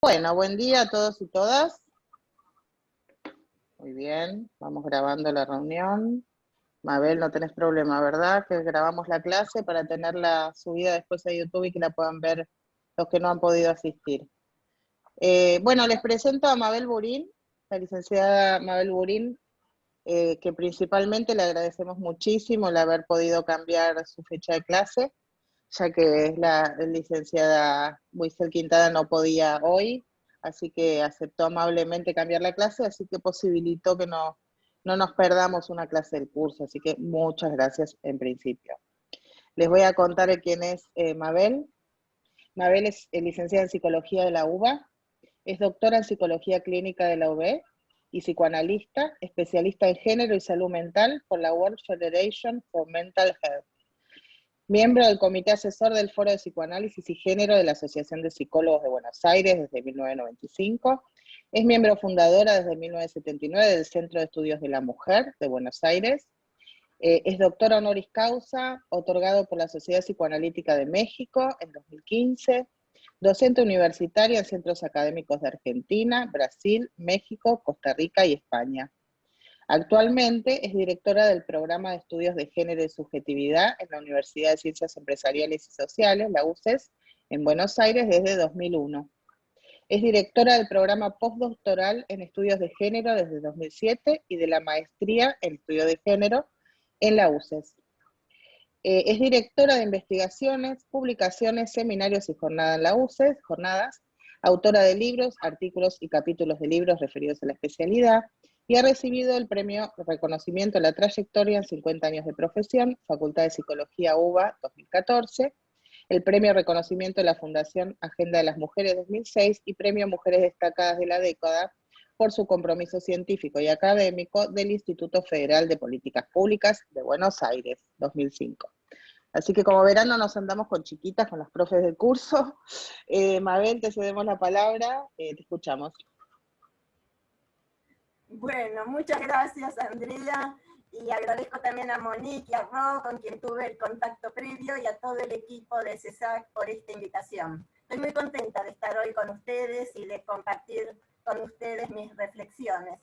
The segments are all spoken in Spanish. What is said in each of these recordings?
Bueno, buen día a todos y todas. Muy bien, vamos grabando la reunión. Mabel, no tenés problema, ¿verdad? Que grabamos la clase para tenerla subida después a YouTube y que la puedan ver los que no han podido asistir. Bueno, les presento a Mabel Burín, la licenciada Mabel Burín, que principalmente le agradecemos muchísimo el haber podido cambiar su fecha de clase, ya que la licenciada Buisel Quintana no podía hoy, así que aceptó amablemente cambiar la clase, así que posibilitó que no nos perdamos una clase del curso, así que muchas gracias en principio. Les voy a contar quién es Mabel. Mabel es licenciada en Psicología de la UBA, es doctora en Psicología Clínica de la UB y psicoanalista, especialista en género y salud mental por la World Federation for Mental Health. Miembro del Comité Asesor del Foro de Psicoanálisis y Género de la Asociación de Psicólogos de Buenos Aires desde 1995. Es miembro fundadora desde 1979 del Centro de Estudios de la Mujer de Buenos Aires. Es doctora honoris causa, otorgado por la Sociedad Psicoanalítica de México en 2015. Docente universitaria en centros académicos de Argentina, Brasil, México, Costa Rica y España. Actualmente es directora del Programa de Estudios de Género y Subjetividad en la Universidad de Ciencias Empresariales y Sociales, la UCES, en Buenos Aires desde 2001. Es directora del programa postdoctoral en Estudios de Género desde 2007 y de la maestría en Estudios de Género en la UCES. Es directora de investigaciones, publicaciones, seminarios y jornadas en la UCES, autora de libros, artículos y capítulos de libros referidos a la especialidad, y ha recibido el premio Reconocimiento a la Trayectoria en 50 años de profesión, Facultad de Psicología UBA 2014, el premio Reconocimiento de la Fundación Agenda de las Mujeres 2006 y premio Mujeres Destacadas de la Década por su compromiso científico y académico del Instituto Federal de Políticas Públicas de Buenos Aires 2005. Así que como verán, no nos andamos con chiquitas, con los profes del curso. Mabel, te cedemos la palabra, te escuchamos. Bueno, muchas gracias, Andrea, y agradezco también a Monique y a Ro, con quien tuve el contacto previo, y a todo el equipo de CESAC por esta invitación. Estoy muy contenta de estar hoy con ustedes y de compartir con ustedes mis reflexiones.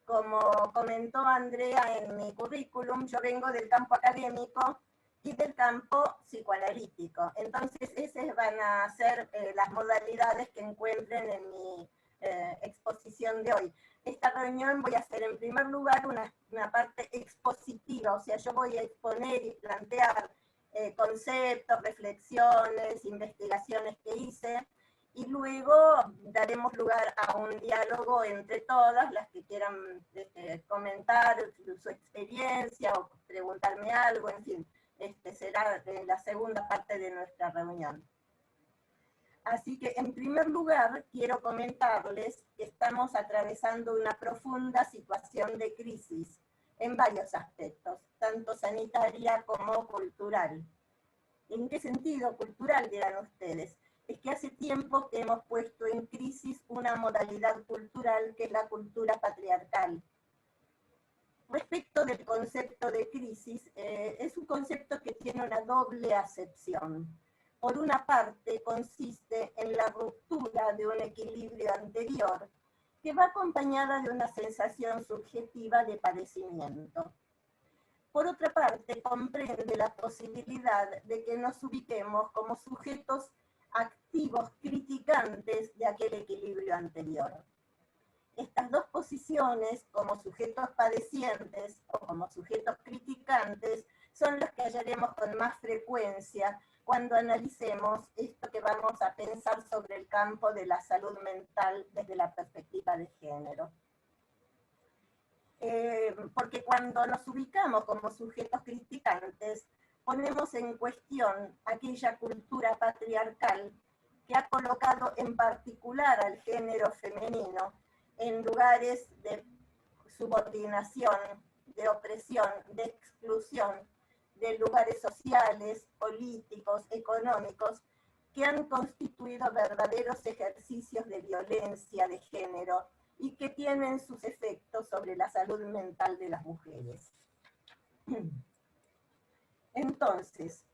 Como comentó Andrea en mi currículum, yo vengo del campo académico y del campo psicoanalítico. Entonces, esas van a ser las modalidades que encuentren en mi exposición de hoy. Esta reunión voy a hacer en primer lugar una parte expositiva, o sea, yo voy a exponer y plantear conceptos, reflexiones, investigaciones que hice, y luego daremos lugar a un diálogo entre todas las que quieran comentar su experiencia o preguntarme algo, en fin, será la segunda parte de nuestra reunión. Así que, en primer lugar, quiero comentarles que estamos atravesando una profunda situación de crisis en varios aspectos, tanto sanitaria como cultural. ¿En qué sentido cultural, dirán ustedes? Es que hace tiempo que hemos puesto en crisis una modalidad cultural que es la cultura patriarcal. Respecto del concepto de crisis, es un concepto que tiene una doble acepción. Por una parte, consiste en la ruptura de un equilibrio anterior, que va acompañada de una sensación subjetiva de padecimiento. Por otra parte, comprende la posibilidad de que nos ubiquemos como sujetos activos criticantes de aquel equilibrio anterior. Estas dos posiciones, como sujetos padecientes o como sujetos criticantes, son las que hallaremos con más frecuencia cuando analicemos esto que vamos a pensar sobre el campo de la salud mental desde la perspectiva de género. Porque cuando nos ubicamos como sujetos criticantes, ponemos en cuestión aquella cultura patriarcal que ha colocado en particular al género femenino en lugares de subordinación, de opresión, de exclusión, de lugares sociales, políticos, económicos, que han constituido verdaderos ejercicios de violencia de género y que tienen sus efectos sobre la salud mental de las mujeres. Entonces,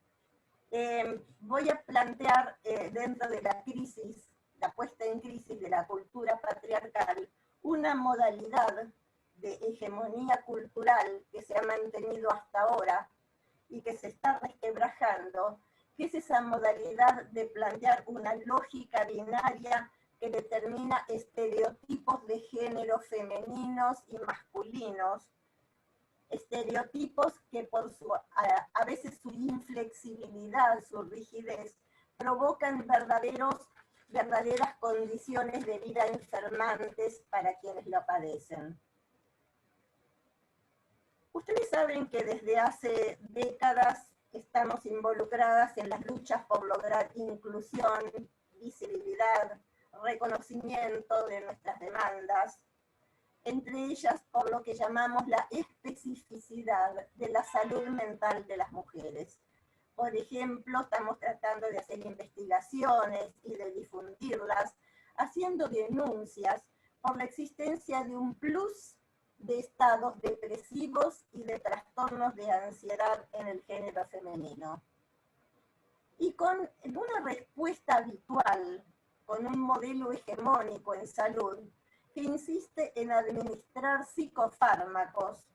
voy a plantear dentro de la crisis la puesta en crisis de la cultura patriarcal, una modalidad de hegemonía cultural que se ha mantenido hasta ahora y que se está resquebrajando, que es esa modalidad de plantear una lógica binaria que determina estereotipos de género femeninos y masculinos, estereotipos que por a veces su inflexibilidad, su rigidez, provocan verdaderas condiciones de vida enfermantes para quienes lo padecen. Ustedes saben que desde hace décadas estamos involucradas en las luchas por lograr inclusión, visibilidad, reconocimiento de nuestras demandas, entre ellas por lo que llamamos la especificidad de la salud mental de las mujeres. Por ejemplo, estamos tratando de hacer investigaciones y de difundirlas, haciendo denuncias por la existencia de un plus de estados depresivos y de trastornos de ansiedad en el género femenino. Y con una respuesta habitual, con un modelo hegemónico en salud, que insiste en administrar psicofármacos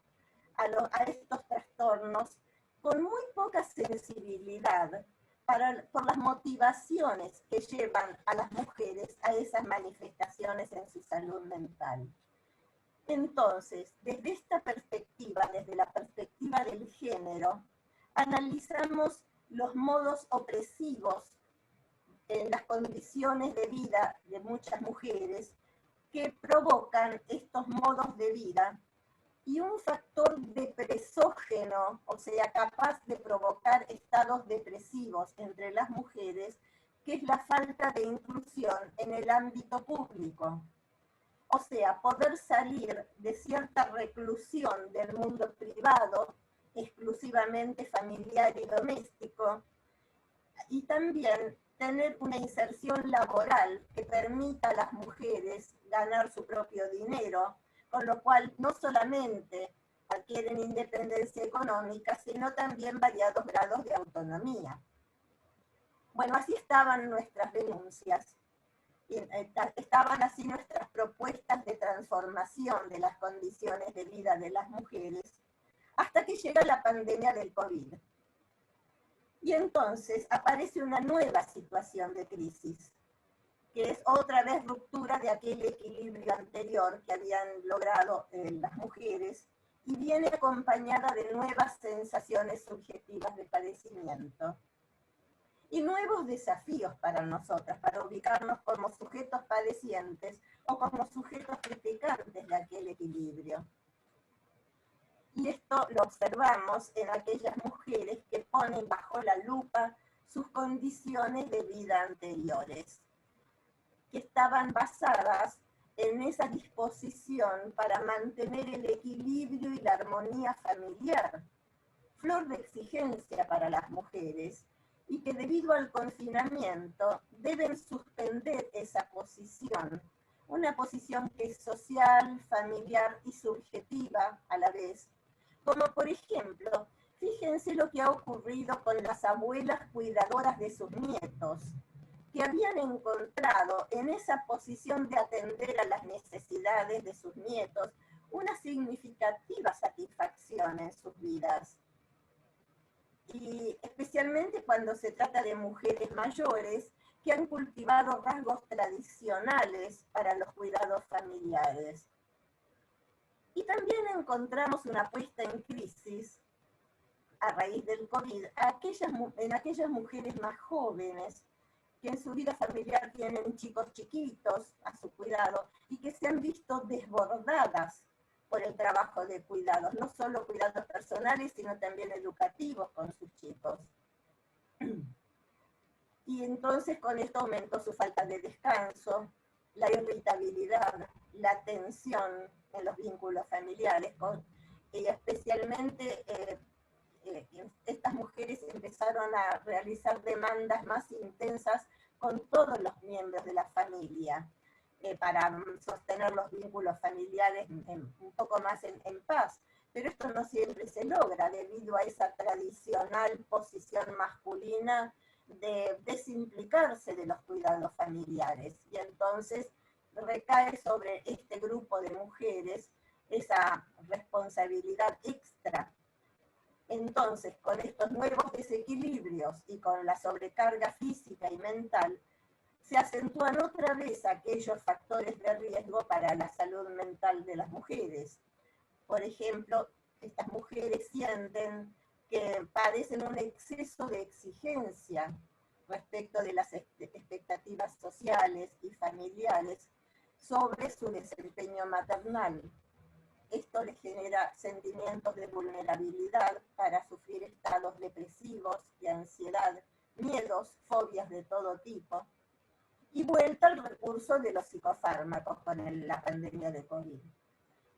a estos trastornos con muy poca sensibilidad por las motivaciones que llevan a las mujeres a esas manifestaciones en su salud mental. Entonces, desde esta perspectiva, desde la perspectiva del género, analizamos los modos opresivos en las condiciones de vida de muchas mujeres que provocan estos modos de vida y un factor depresógeno, o sea, capaz de provocar estados depresivos entre las mujeres, que es la falta de inclusión en el ámbito público. O sea, poder salir de cierta reclusión del mundo privado, exclusivamente familiar y doméstico, y también tener una inserción laboral que permita a las mujeres ganar su propio dinero, con lo cual no solamente adquieren independencia económica, sino también variados grados de autonomía. Bueno, así estaban nuestras denuncias, y estaban así nuestras propuestas de transformación de las condiciones de vida de las mujeres, hasta que llega la pandemia del COVID. Y entonces aparece una nueva situación de crisis, que es otra vez ruptura de aquel equilibrio anterior que habían logrado las mujeres, y viene acompañada de nuevas sensaciones subjetivas de padecimiento. Y nuevos desafíos para nosotras, para ubicarnos como sujetos padecientes o como sujetos criticantes de aquel equilibrio. Y esto lo observamos en aquellas mujeres que ponen bajo la lupa sus condiciones de vida anteriores, que estaban basadas en esa disposición para mantener el equilibrio y la armonía familiar, flor de exigencia para las mujeres, y que debido al confinamiento deben suspender esa posición, una posición que es social, familiar y subjetiva a la vez. Como por ejemplo, fíjense lo que ha ocurrido con las abuelas cuidadoras de sus nietos, que habían encontrado en esa posición de atender a las necesidades de sus nietos una significativa satisfacción en sus vidas. Y especialmente cuando se trata de mujeres mayores que han cultivado rasgos tradicionales para los cuidados familiares. Y también encontramos una puesta en crisis a raíz del COVID en aquellas mujeres más jóvenes que en su vida familiar tienen chicos chiquitos a su cuidado y que se han visto desbordadas por el trabajo de cuidados, no solo cuidados personales, sino también educativos con sus chicos. Y entonces con esto aumentó su falta de descanso, la irritabilidad, la tensión en los vínculos familiares, y especialmente estas mujeres empezaron a realizar demandas más intensas con todos los miembros de la familia, para sostener los vínculos familiares un poco más en paz. Pero esto no siempre se logra debido a esa tradicional posición masculina de desimplicarse de los cuidados familiares. Y entonces recae sobre este grupo de mujeres esa responsabilidad extra. Entonces, con estos nuevos desequilibrios y con la sobrecarga física y mental, se acentúan otra vez aquellos factores de riesgo para la salud mental de las mujeres. Por ejemplo, estas mujeres sienten que padecen un exceso de exigencia respecto de las expectativas sociales y familiares sobre su desempeño maternal. Esto les genera sentimientos de vulnerabilidad para sufrir estados depresivos, de ansiedad, miedos, fobias de todo tipo, y vuelta al recurso de los psicofármacos con la pandemia de COVID.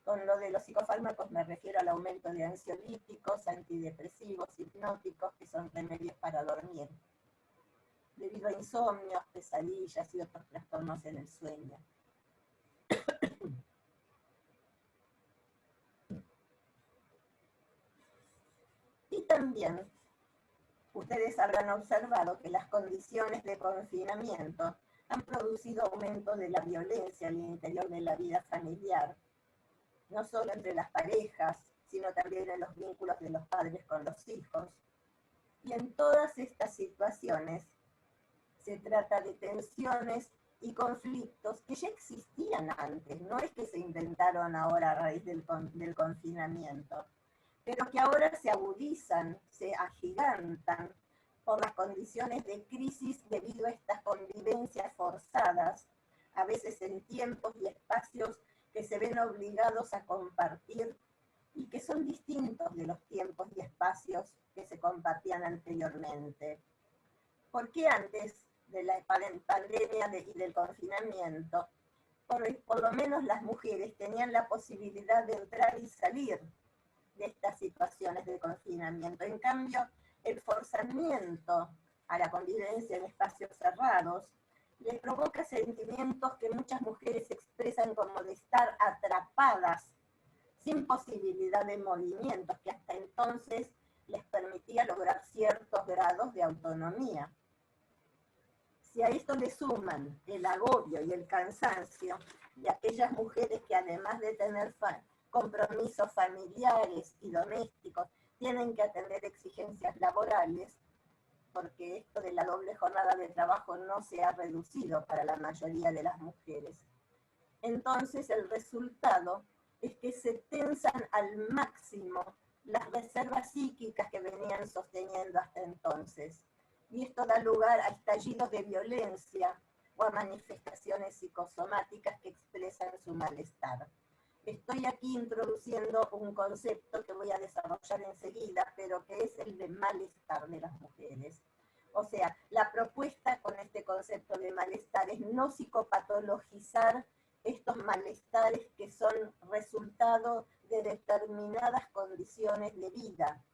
Con lo de los psicofármacos me refiero al aumento de ansiolíticos, antidepresivos, hipnóticos, que son remedios para dormir, debido a insomnios, pesadillas y otros trastornos en el sueño. Y también ustedes habrán observado que las condiciones de confinamiento han producido aumento de la violencia al interior de la vida familiar, no solo entre las parejas, sino también en los vínculos de los padres con los hijos. Y en todas estas situaciones se trata de tensiones y conflictos que ya existían antes, no es que se inventaron ahora a raíz del confinamiento, pero que ahora se agudizan, se agigantan por las condiciones de crisis debido a estas convivencias forzadas, a veces en tiempos y espacios que se ven obligados a compartir y que son distintos de los tiempos y espacios que se compartían anteriormente. Porque antes de la pandemia y del confinamiento, por lo menos las mujeres tenían la posibilidad de entrar y salir de estas situaciones de confinamiento. En cambio, el forzamiento a la convivencia en espacios cerrados les provoca sentimientos que muchas mujeres expresan como de estar atrapadas, sin posibilidad de movimientos, que hasta entonces les permitía lograr ciertos grados de autonomía. Si a esto le suman el agobio y el cansancio de aquellas mujeres que además de tener compromisos familiares y domésticos, tienen que atender exigencias laborales, porque esto de la doble jornada de trabajo no se ha reducido para la mayoría de las mujeres. Entonces el resultado es que se tensan al máximo las reservas psíquicas que venían sosteniendo hasta entonces. Y esto da lugar a estallidos de violencia o a manifestaciones psicosomáticas que expresan su malestar. Estoy aquí introduciendo un concepto que voy a desarrollar enseguida, pero que es el de malestar de las mujeres. O sea, la propuesta con este concepto de malestar es no psicopatologizar estos malestares que son resultado de determinadas condiciones de vida,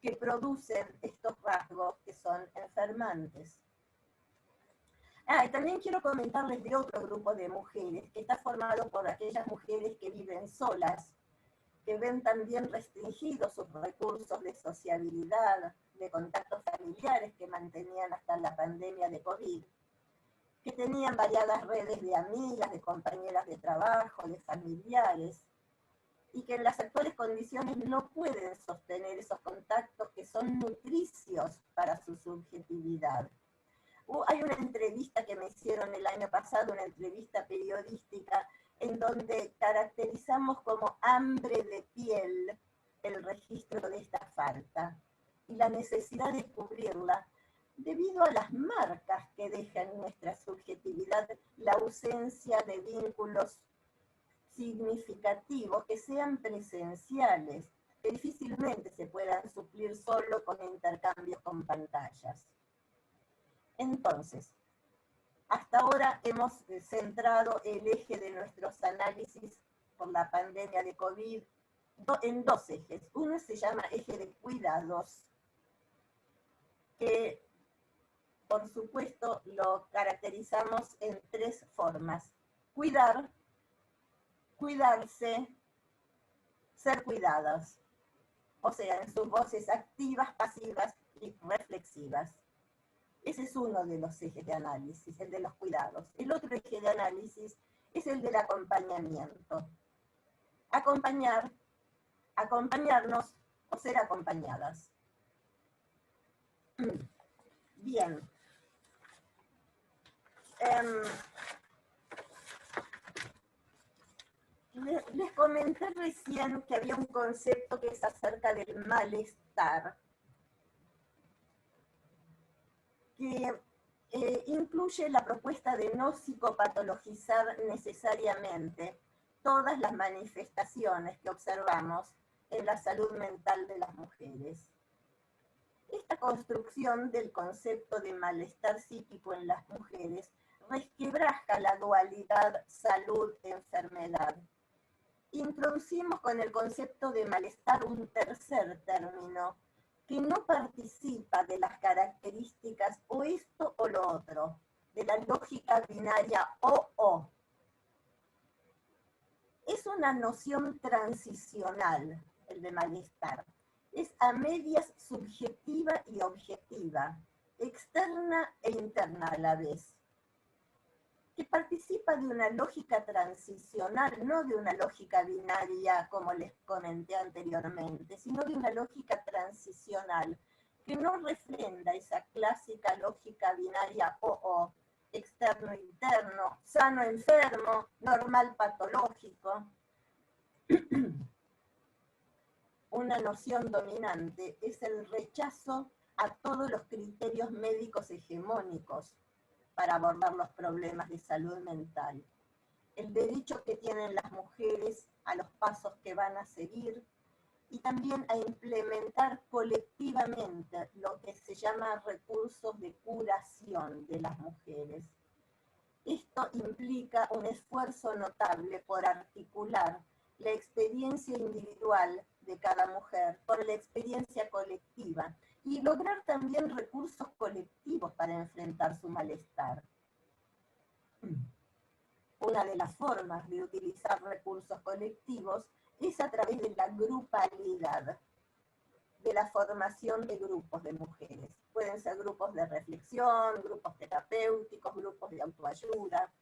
que producen estos rasgos que son enfermantes. Y también quiero comentarles de otro grupo de mujeres, que está formado por aquellas mujeres que viven solas, que ven también restringidos sus recursos de sociabilidad, de contactos familiares que mantenían hasta la pandemia de COVID, que tenían variadas redes de amigas, de compañeras de trabajo, de familiares, y que en las actuales condiciones no pueden sostener esos contactos que son nutricios para su subjetividad. Hay una entrevista que me hicieron el año pasado, una entrevista periodística, en donde caracterizamos como hambre de piel el registro de esta falta y la necesidad de cubrirla debido a las marcas que deja en nuestra subjetividad la ausencia de vínculos significativos que sean presenciales, que difícilmente se puedan suplir solo con intercambios con pantallas. Entonces, hasta ahora hemos centrado el eje de nuestros análisis por la pandemia de COVID en dos ejes. Uno se llama eje de cuidados, que por supuesto lo caracterizamos en tres formas: cuidar, cuidarse, ser cuidadas, o sea, en sus voces activas, pasivas y reflexivas. Ese es uno de los ejes de análisis, el de los cuidados. El otro eje de análisis es el del acompañamiento. Acompañar, acompañarnos o ser acompañadas. Bien. Les comenté recién que había un concepto que es acerca del malestar, que incluye la propuesta de no psicopatologizar necesariamente todas las manifestaciones que observamos en la salud mental de las mujeres. Esta construcción del concepto de malestar psíquico en las mujeres resquebraja la dualidad salud-enfermedad. Introducimos con el concepto de malestar un tercer término que no participa de las características o esto o lo otro, de la lógica binaria o. Es una noción transicional, el de malestar. Es a medias subjetiva y objetiva, externa e interna a la vez, que participa de una lógica transicional, no de una lógica binaria como les comenté anteriormente, sino de una lógica transicional que no refrenda esa clásica lógica binaria o, externo-interno, sano-enfermo, normal-patológico. Una noción dominante es el rechazo a todos los criterios médicos hegemónicos para abordar los problemas de salud mental. El derecho que tienen las mujeres a los pasos que van a seguir y también a implementar colectivamente lo que se llama recursos de curación de las mujeres. Esto implica un esfuerzo notable por articular la experiencia individual de cada mujer por la experiencia colectiva y lograr también recursos colectivos para enfrentar su malestar. Una de las formas de utilizar recursos colectivos es a través de la grupalidad, de la formación de grupos de mujeres. Pueden ser grupos de reflexión, grupos terapéuticos, grupos de autoayuda,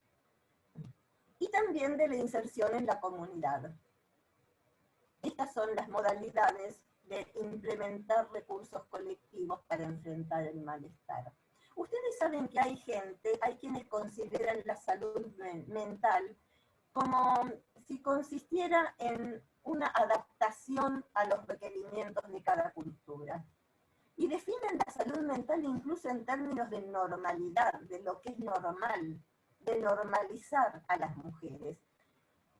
y también de la inserción en la comunidad. Estas son las modalidades de implementar recursos colectivos para enfrentar el malestar. Ustedes saben que hay quienes consideran la salud mental como si consistiera en una adaptación a los requerimientos de cada cultura. Y definen la salud mental incluso en términos de normalidad, de lo que es normal, de normalizar a las mujeres.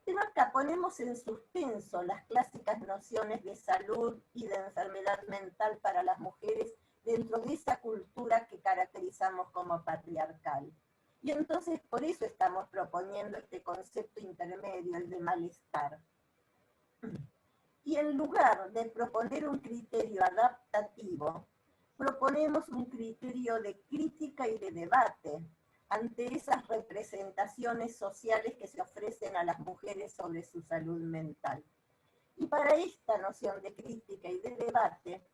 Pero acá ponemos en suspenso las clásicas nociones de salud y de enfermedad mental para las mujeres dentro de esa cultura que caracterizamos como patriarcal. Y entonces por eso estamos proponiendo este concepto intermedio, el de malestar. Y en lugar de proponer un criterio adaptativo, proponemos un criterio de crítica y de debate ante esas representaciones sociales que se ofrecen a las mujeres sobre su salud mental. Y para esta noción de crítica y de debate,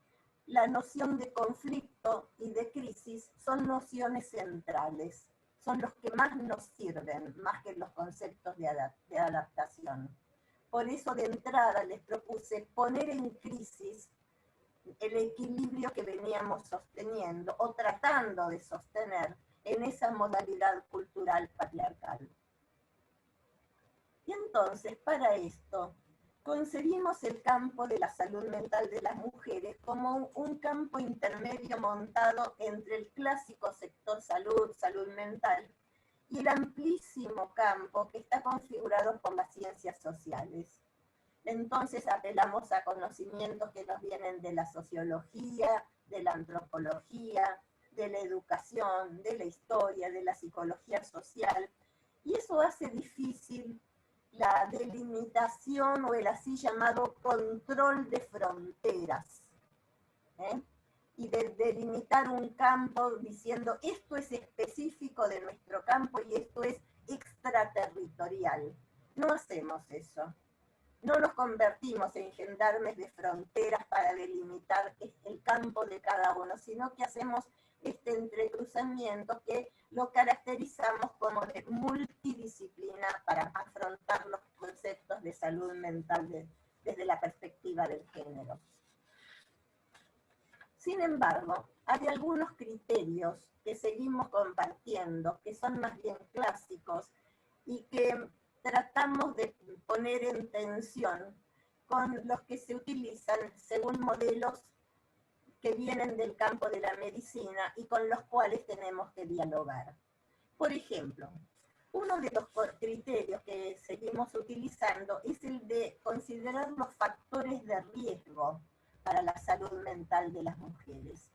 la noción de conflicto y de crisis son nociones centrales, son los que más nos sirven, más que los conceptos de adaptación. Por eso de entrada les propuse poner en crisis el equilibrio que veníamos sosteniendo o tratando de sostener en esa modalidad cultural patriarcal. Y entonces, para esto, concebimos el campo de la salud mental de las mujeres como un campo intermedio montado entre el clásico sector salud, salud mental, y el amplísimo campo que está configurado por las ciencias sociales. Entonces apelamos a conocimientos que nos vienen de la sociología, de la antropología, de la educación, de la historia, de la psicología social, y eso hace difícil la delimitación o el así llamado control de fronteras, y de delimitar un campo diciendo esto es específico de nuestro campo y esto es extraterritorial. No hacemos eso. No nos convertimos en gendarmes de fronteras para delimitar el campo de cada uno, sino que hacemos este entrecruzamiento que lo caracterizamos como de multidisciplina para afrontar los conceptos de salud mental desde la perspectiva del género. Sin embargo, hay algunos criterios que seguimos compartiendo, que son más bien clásicos y que tratamos de poner en tensión con los que se utilizan según modelos que vienen del campo de la medicina y con los cuales tenemos que dialogar. Por ejemplo, uno de los criterios que seguimos utilizando es el de considerar los factores de riesgo para la salud mental de las mujeres.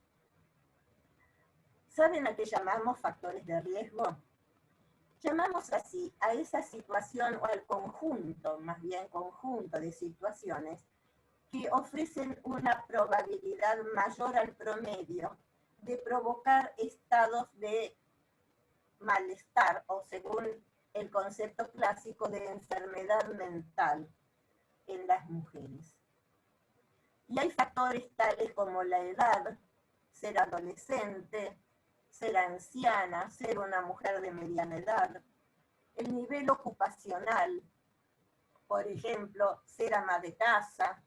¿Saben a qué llamamos factores de riesgo? Llamamos así a esa situación o al conjunto, más bien conjunto de situaciones que ofrecen una probabilidad mayor al promedio de provocar estados de malestar o, según el concepto clásico, de enfermedad mental en las mujeres. Y hay factores tales como la edad, ser adolescente, ser anciana, ser una mujer de mediana edad, el nivel ocupacional, por ejemplo, ser ama de casa,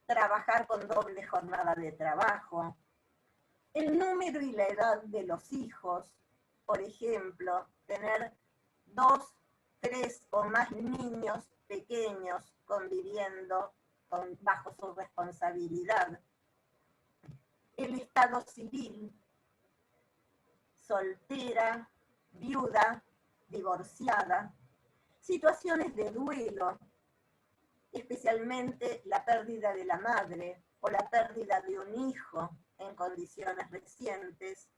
trabajar con doble jornada de trabajo, el número y la edad de los hijos, por ejemplo, tener 2, 3 o más niños pequeños conviviendo bajo su responsabilidad, el estado civil, soltera, viuda, divorciada, situaciones de duelo, especialmente la pérdida de la madre o la pérdida de un hijo en condiciones recientes,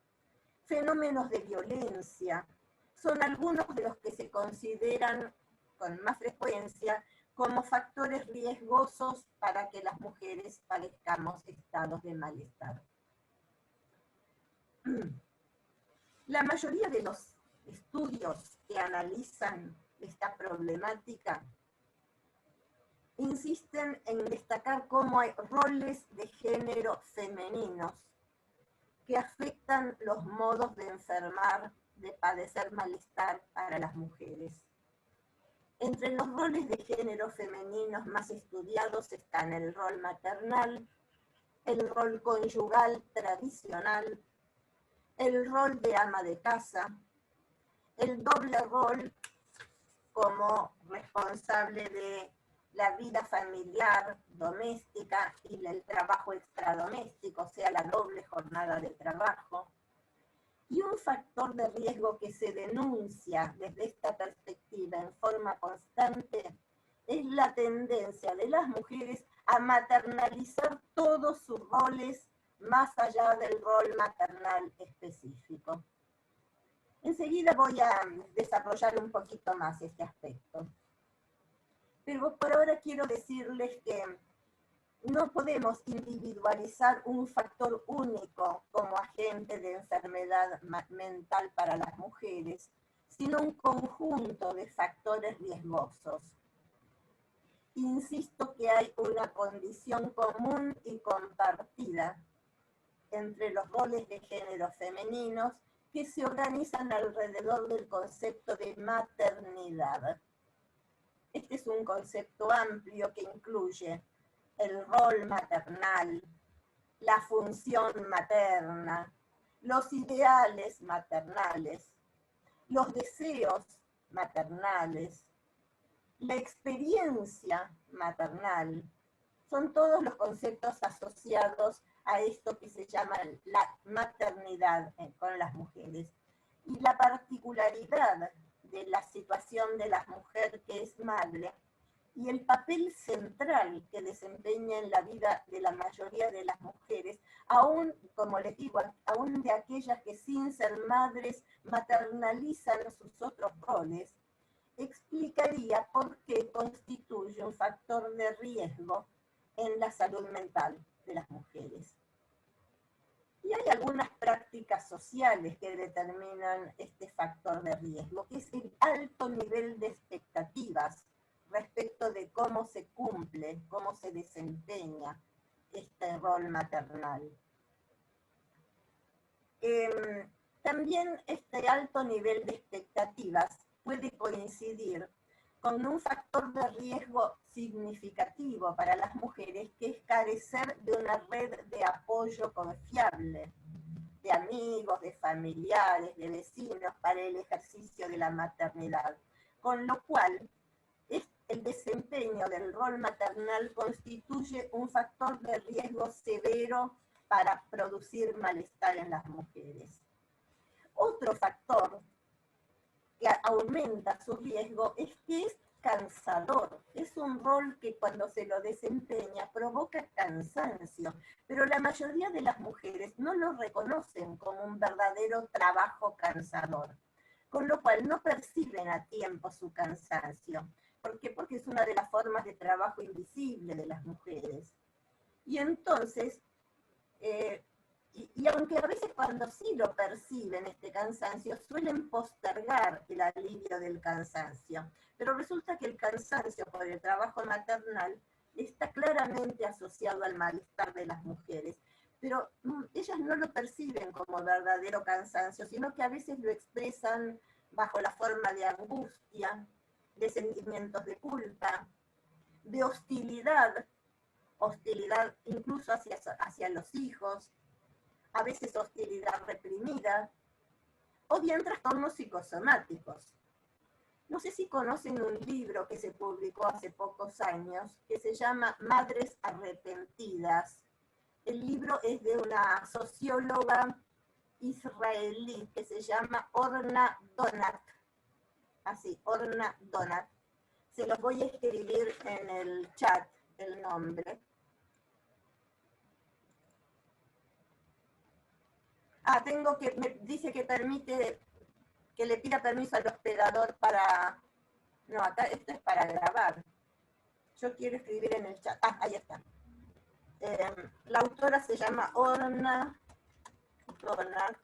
fenómenos de violencia, son algunos de los que se consideran con más frecuencia como factores riesgosos para que las mujeres padezcamos estados de malestar. La mayoría de los estudios que analizan esta problemática insisten en destacar cómo hay roles de género femeninos que afectan los modos de enfermar, de padecer malestar para las mujeres. Entre los roles de género femeninos más estudiados están el rol maternal, el rol conyugal tradicional, el rol de ama de casa, el doble rol como responsable de la vida familiar, doméstica y el trabajo extradoméstico, o sea, la doble jornada de trabajo. Y un factor de riesgo que se denuncia desde esta perspectiva en forma constante es la tendencia de las mujeres a maternalizar todos sus roles más allá del rol maternal específico. Enseguida voy a desarrollar un poquito más este aspecto. Pero por ahora quiero decirles que no podemos individualizar un factor único como agente de enfermedad mental para las mujeres, sino un conjunto de factores riesgosos. Insisto que hay una condición común y compartida entre los roles de género femeninos que se organizan alrededor del concepto de maternidad. Este es un concepto amplio que incluye el rol maternal, la función materna, los ideales maternales, los deseos maternales, la experiencia maternal. Son todos los conceptos asociados a esto que se llama la maternidad con las mujeres. Y la particularidad de la situación de la mujer que es madre y el papel central que desempeña en la vida de la mayoría de las mujeres, aún, como les digo, aún de aquellas que sin ser madres maternalizan sus otros roles, explicaría por qué constituye un factor de riesgo en la salud mental de las mujeres. Y hay algunas prácticas sociales que determinan este factor de riesgo, que es el alto nivel de expectativas respecto de cómo se cumple, cómo se desempeña este rol maternal. También este alto nivel de expectativas puede coincidir con un factor de riesgo significativo para las mujeres, que es carecer de una red de apoyo confiable, de amigos, de familiares, de vecinos para el ejercicio de la maternidad. Con lo cual, el desempeño del rol maternal constituye un factor de riesgo severo para producir malestar en las mujeres. Otro factor que aumenta su riesgo es que es cansador. Es un rol que cuando se lo desempeña provoca cansancio, pero la mayoría de las mujeres no lo reconocen como un verdadero trabajo cansador, con lo cual no perciben a tiempo su cansancio. ¿Por qué? Porque es una de las formas de trabajo invisible de las mujeres. Y entonces, y aunque a veces cuando sí lo perciben este cansancio, suelen postergar el alivio del cansancio. Pero resulta que el cansancio por el trabajo maternal está claramente asociado al malestar de las mujeres. Pero ellas no lo perciben como verdadero cansancio, sino que a veces lo expresan bajo la forma de angustia, de sentimientos de culpa, de hostilidad incluso hacia los hijos, a veces hostilidad reprimida, o bien trastornos psicosomáticos. No sé si conocen un libro que se publicó hace pocos años, que se llama Madres Arrepentidas. El libro es de una socióloga israelí que se llama Orna Donat. Así, Orna Donat. Se los voy a escribir en el chat el nombre. Me dice que permite que le pida permiso al hospedador para... No, acá esto es para grabar. Yo quiero escribir en el chat. Ah, ahí está. La autora se llama Orna Donat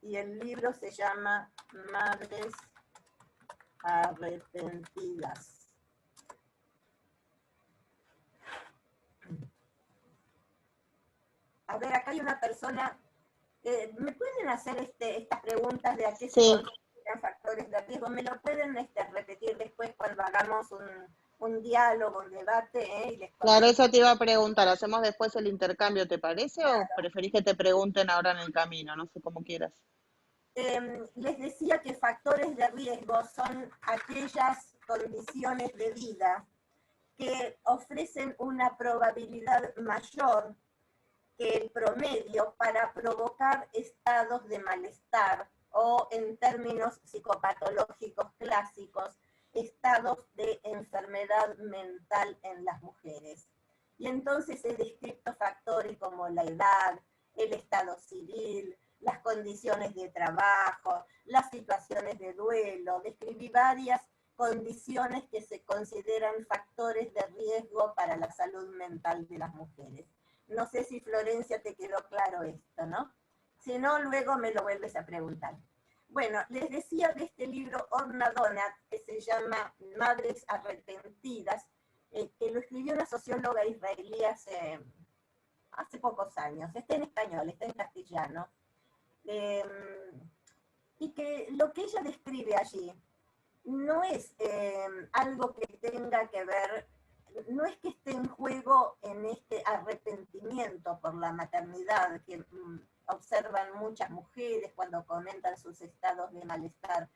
y el libro se llama Madres Arrepentidas. A ver, acá hay una persona. ¿Me pueden hacer estas preguntas de a qué se consideran factores de riesgo? ¿Me lo pueden repetir después cuando hagamos un diálogo, un debate? Claro, eso te iba a preguntar. ¿Hacemos después el intercambio, te parece? Claro. ¿O preferís que te pregunten ahora en el camino? No sé, cómo quieras. Les decía que factores de riesgo son aquellas condiciones de vida que ofrecen una probabilidad mayor que el promedio para provocar estados de malestar o, en términos psicopatológicos clásicos, estados de enfermedad mental en las mujeres. Y entonces he descrito factores como la edad, el estado civil, las condiciones de trabajo, las situaciones de duelo. Describí varias condiciones que se consideran factores de riesgo para la salud mental de las mujeres. No sé si, Florencia, te quedó claro esto, ¿no? Si no, luego me lo vuelves a preguntar. Bueno, les decía de este libro Orna Donat, que se llama Madres Arrepentidas, que lo escribió una socióloga israelí hace pocos años. Está en español, está en castellano. Y que lo que ella describe allí no es algo que tenga que ver, no es que esté en juego en este arrepentimiento por la maternidad que observan muchas mujeres cuando comentan sus estados de malestar.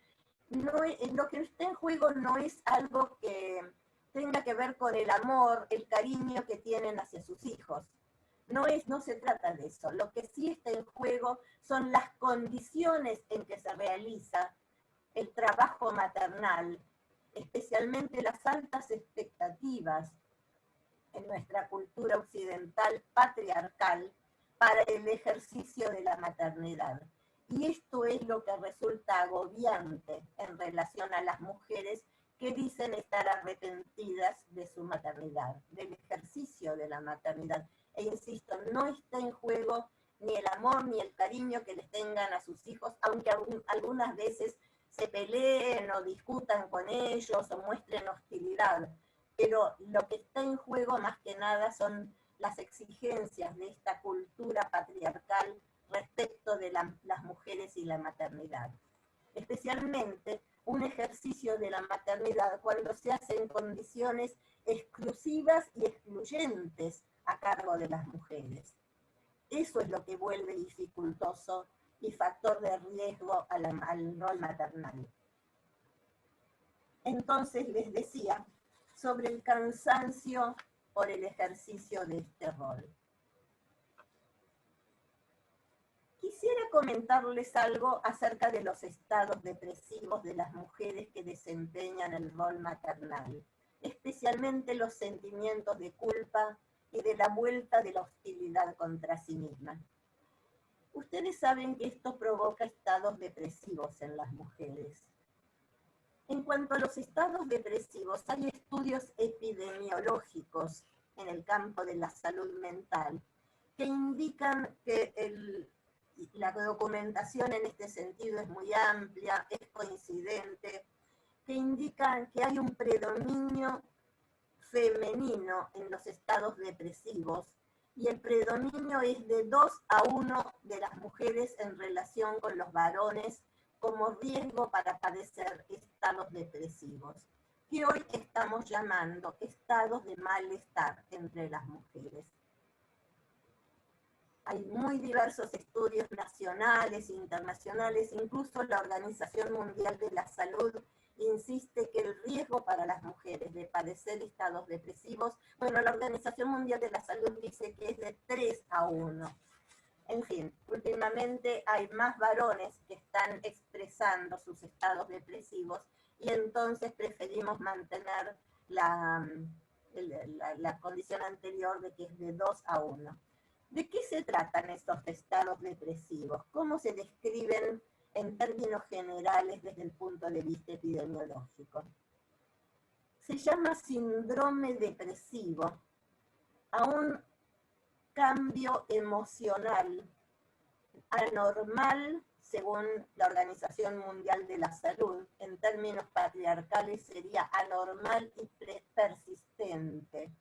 No es, lo que está en juego no es algo que tenga que ver con el amor, el cariño que tienen hacia sus hijos. No se trata de eso. Lo que sí está en juego son las condiciones en que se realiza el trabajo maternal, especialmente las altas expectativas en nuestra cultura occidental patriarcal para el ejercicio de la maternidad. Y esto es lo que resulta agobiante en relación a las mujeres que dicen estar arrepentidas de su maternidad, del ejercicio de la maternidad. E insisto, no está en juego ni el amor ni el cariño que les tengan a sus hijos, aunque algunas veces se peleen o discutan con ellos o muestren hostilidad. Pero lo que está en juego más que nada son las exigencias de esta cultura patriarcal respecto de las mujeres y la maternidad. Especialmente un ejercicio de la maternidad cuando se hace en condiciones exclusivas y excluyentes a cargo de las mujeres. Eso es lo que vuelve dificultoso y factor de riesgo al rol maternal. Entonces les decía sobre el cansancio por el ejercicio de este rol. Quisiera comentarles algo acerca de los estados depresivos de las mujeres que desempeñan el rol maternal, especialmente los sentimientos de culpa y de la vuelta de la hostilidad contra sí misma. Ustedes saben que esto provoca estados depresivos en las mujeres. En cuanto a los estados depresivos, hay estudios epidemiológicos en el campo de la salud mental que indican que la documentación en este sentido es muy amplia, es coincidente, que indican que hay un predominio femenino en los estados depresivos y el predominio es de 2-1 de las mujeres en relación con los varones como riesgo para padecer estados depresivos, que hoy estamos llamando estados de malestar entre las mujeres. Hay muy diversos estudios nacionales e internacionales, incluso la Organización Mundial de la Salud insiste que el riesgo para las mujeres de padecer estados depresivos, bueno, la Organización Mundial de la Salud dice que es de 3-1. En fin, últimamente hay más varones que están expresando sus estados depresivos y entonces preferimos mantener la condición anterior de que es de 2-1. ¿De qué se tratan estos estados depresivos? ¿Cómo se describen en términos generales desde el punto de vista epidemiológico? Se llama síndrome depresivo a un cambio emocional anormal, según la Organización Mundial de la Salud, en términos patriarcales sería anormal y persistente,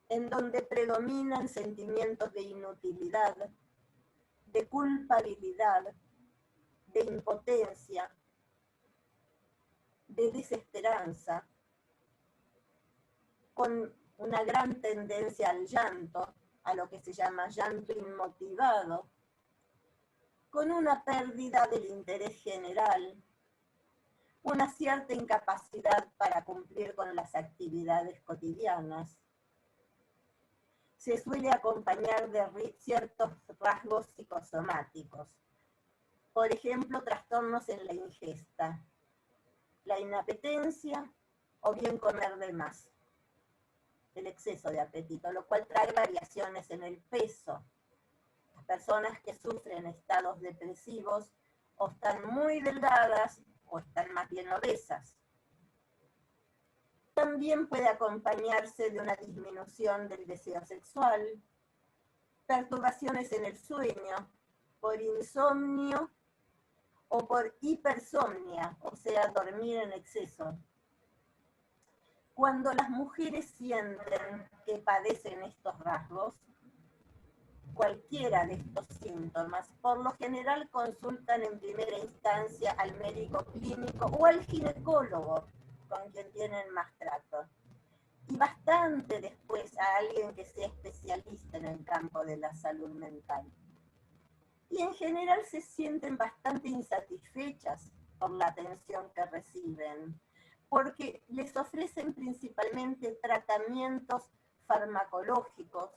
en donde predominan sentimientos de inutilidad, de culpabilidad, de impotencia, de desesperanza, con una gran tendencia al llanto, a lo que se llama llanto inmotivado, con una pérdida del interés general, una cierta incapacidad para cumplir con las actividades cotidianas. Se suele acompañar de ciertos rasgos psicosomáticos. Por ejemplo, trastornos en la ingesta, la inapetencia o bien comer de más, el exceso de apetito, lo cual trae variaciones en el peso. Las personas que sufren estados depresivos o están muy delgadas o están más bien obesas. También puede acompañarse de una disminución del deseo sexual, perturbaciones en el sueño, por insomnio o por hipersomnia, o sea, dormir en exceso. Cuando las mujeres sienten que padecen estos rasgos, cualquiera de estos síntomas, por lo general consultan en primera instancia al médico clínico o al ginecólogo, con quien tienen más trato, y bastante después a alguien que sea especialista en el campo de la salud mental. Y en general se sienten bastante insatisfechas por la atención que reciben, porque les ofrecen principalmente tratamientos farmacológicos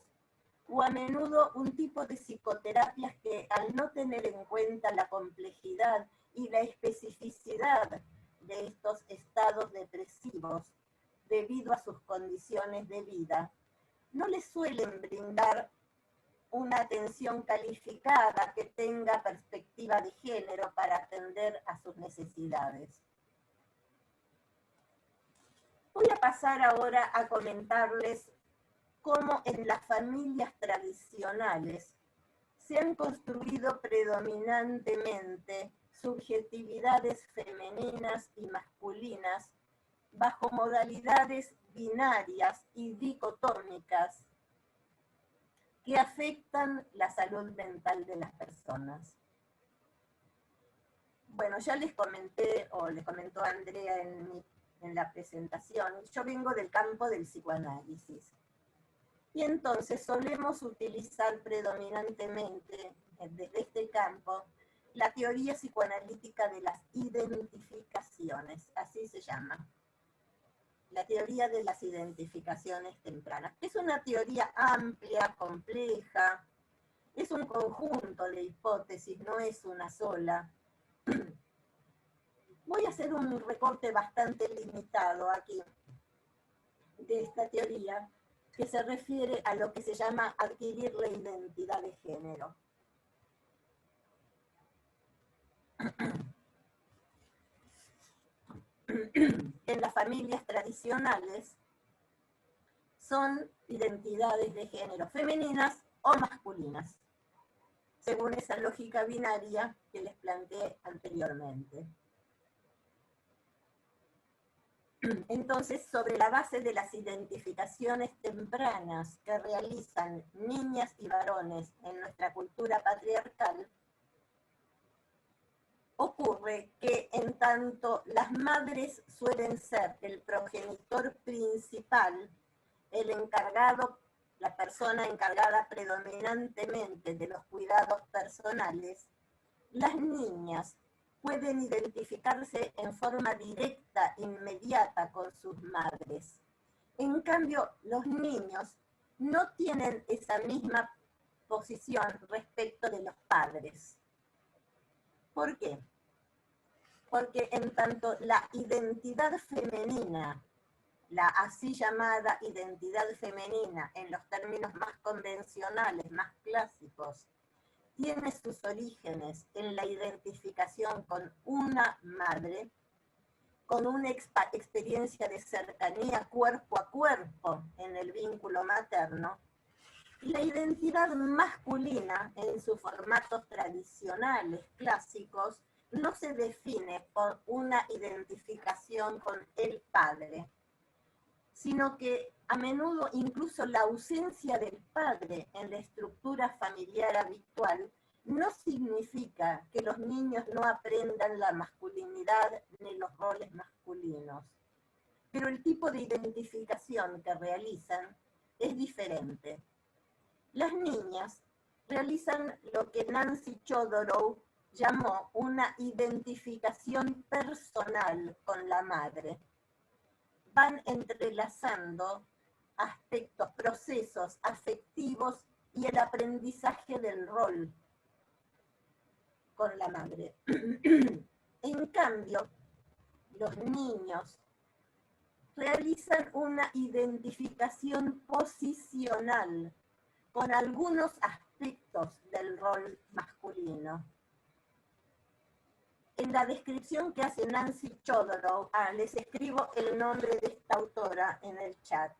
o a menudo un tipo de psicoterapias que, al no tener en cuenta la complejidad y la especificidad de estos estados depresivos debido a sus condiciones de vida, no les suelen brindar una atención calificada que tenga perspectiva de género para atender a sus necesidades. Voy a pasar ahora a comentarles cómo en las familias tradicionales se han construido predominantemente subjetividades femeninas y masculinas bajo modalidades binarias y dicotómicas que afectan la salud mental de las personas. Bueno, ya les comenté, o les comentó Andrea en la presentación, yo vengo del campo del psicoanálisis. Y entonces solemos utilizar predominantemente desde este campo la teoría psicoanalítica de las identificaciones, así se llama. La teoría de las identificaciones tempranas. Es una teoría amplia, compleja, es un conjunto de hipótesis, no es una sola. Voy a hacer un recorte bastante limitado aquí de esta teoría, que se refiere a lo que se llama adquirir la identidad de género. En las familias tradicionales son identidades de género femeninas o masculinas, según esa lógica binaria que les planteé anteriormente. Entonces, sobre la base de las identificaciones tempranas que realizan niñas y varones en nuestra cultura patriarcal, ocurre que en tanto las madres suelen ser el progenitor principal, el encargado, la persona encargada predominantemente de los cuidados personales, las niñas pueden identificarse en forma directa, inmediata con sus madres. En cambio, los niños no tienen esa misma posición respecto de los padres. ¿Por qué? Porque en tanto la identidad femenina, la así llamada identidad femenina, en los términos más convencionales, más clásicos, tiene sus orígenes en la identificación con una madre, con una experiencia de cercanía cuerpo a cuerpo en el vínculo materno, la identidad masculina en sus formatos tradicionales, clásicos, no se define por una identificación con el padre, sino que a menudo incluso la ausencia del padre en la estructura familiar habitual no significa que los niños no aprendan la masculinidad ni los roles masculinos. Pero el tipo de identificación que realizan es diferente. Las niñas realizan lo que Nancy Chodorow llamó una identificación personal con la madre. Van entrelazando aspectos, procesos afectivos y el aprendizaje del rol con la madre. En cambio, los niños realizan una identificación posicional con algunos aspectos del rol masculino. En la descripción que hace Nancy Chodorow, les escribo el nombre de esta autora en el chat.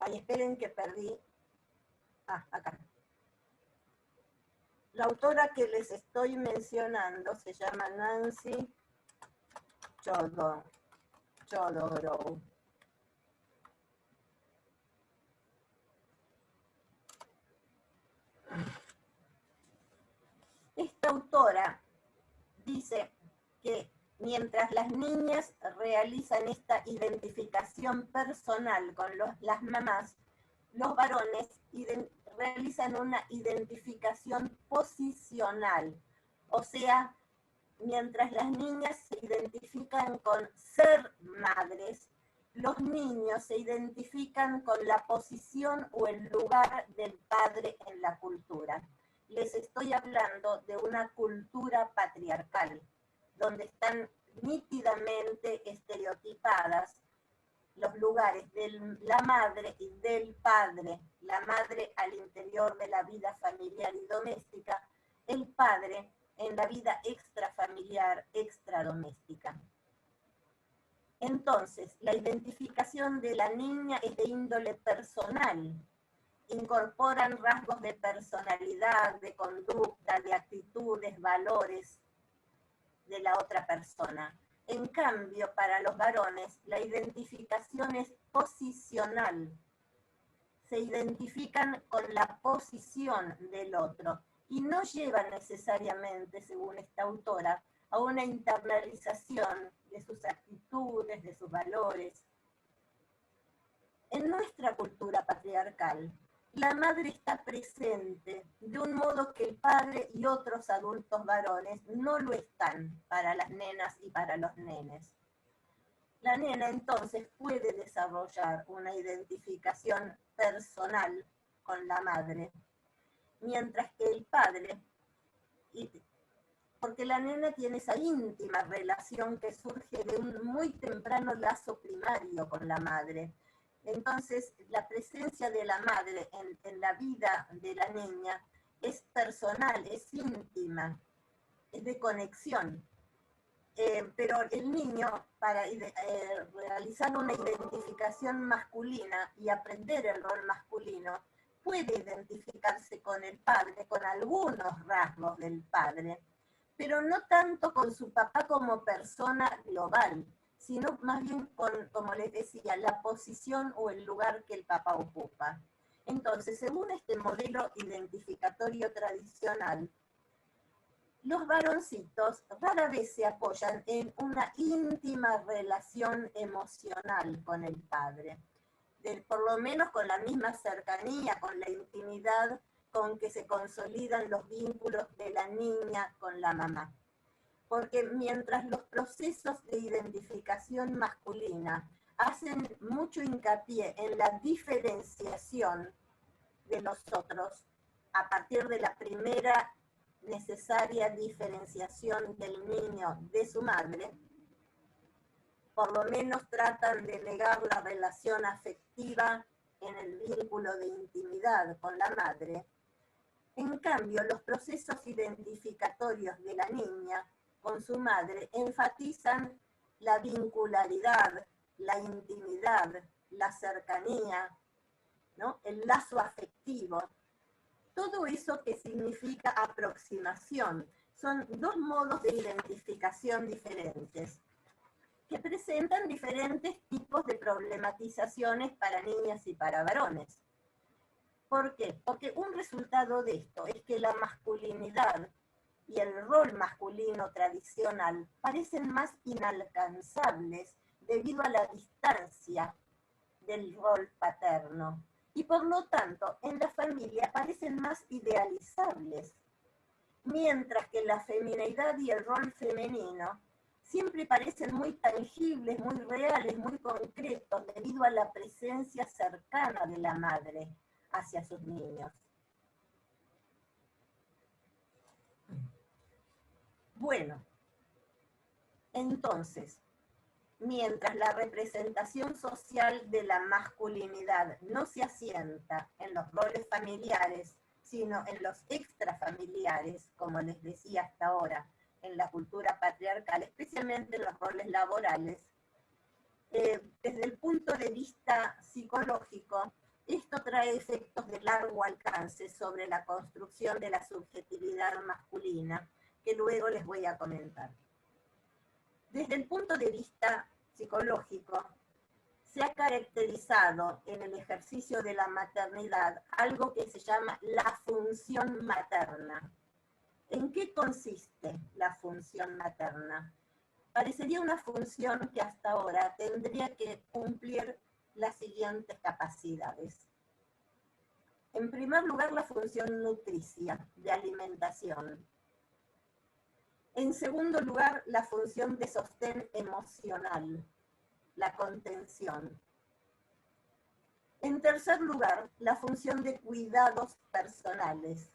Ay, esperen que perdí. Acá. La autora que les estoy mencionando se llama Nancy Chodorow. Esta autora dice que mientras las niñas realizan esta identificación personal con las mamás, los varones realizan una identificación posicional. O sea, mientras las niñas se identifican con ser madres, los niños se identifican con la posición o el lugar del padre en la cultura. Les estoy hablando de una cultura patriarcal, donde están nítidamente estereotipadas los lugares de la madre y del padre, la madre al interior de la vida familiar y doméstica, el padre en la vida extrafamiliar, extradoméstica. Entonces, la identificación de la niña es de índole personal. Incorporan rasgos de personalidad, de conducta, de actitudes, valores de la otra persona. En cambio, para los varones, la identificación es posicional. Se identifican con la posición del otro y no llevan necesariamente, según esta autora, a una internalización de sus actitudes, de sus valores. En nuestra cultura patriarcal, la madre está presente de un modo que el padre y otros adultos varones no lo están para las nenas y para los nenes. La nena entonces puede desarrollar una identificación personal con la madre, mientras que el padre, porque la nena tiene esa íntima relación que surge de un muy temprano lazo primario con la madre. Entonces, la presencia de la madre en la vida de la niña es personal, es íntima, es de conexión. Pero el niño, para realizar una identificación masculina y aprender el rol masculino, puede identificarse con el padre, con algunos rasgos del padre, pero no tanto con su papá como persona global, sino más bien con, como les decía, la posición o el lugar que el papá ocupa. Entonces, según este modelo identificatorio tradicional, los varoncitos rara vez se apoyan en una íntima relación emocional con el padre, por lo menos con la misma cercanía, con la intimidad con que se consolidan los vínculos de la niña con la mamá. Porque mientras los procesos de identificación masculina hacen mucho hincapié en la diferenciación de los otros, a partir de la primera necesaria diferenciación del niño de su madre, por lo menos tratan de negar la relación afectiva en el vínculo de intimidad con la madre. En cambio, los procesos identificatorios de la niña con su madre enfatizan la vincularidad, la intimidad, la cercanía, ¿no? El lazo afectivo. Todo eso que significa aproximación. Son dos modos de identificación diferentes, que presentan diferentes tipos de problematizaciones para niñas y para varones. ¿Por qué? Porque un resultado de esto es que la masculinidad y el rol masculino tradicional parecen más inalcanzables debido a la distancia del rol paterno. Y por lo tanto, en la familia parecen más idealizables, mientras que la femineidad y el rol femenino siempre parecen muy tangibles, muy reales, muy concretos, debido a la presencia cercana de la madre hacia sus niños. Bueno, entonces, mientras la representación social de la masculinidad no se asienta en los roles familiares, sino en los extrafamiliares, como les decía hasta ahora, en la cultura patriarcal, especialmente en los roles laborales, desde el punto de vista psicológico, esto trae efectos de largo alcance sobre la construcción de la subjetividad masculina, que luego les voy a comentar. Desde el punto de vista psicológico, se ha caracterizado en el ejercicio de la maternidad algo que se llama la función materna. ¿En qué consiste la función materna? Parecería una función que hasta ahora tendría que cumplir las siguientes capacidades. En primer lugar, la función nutricia, de alimentación. En segundo lugar, la función de sostén emocional, la contención. En tercer lugar, la función de cuidados personales.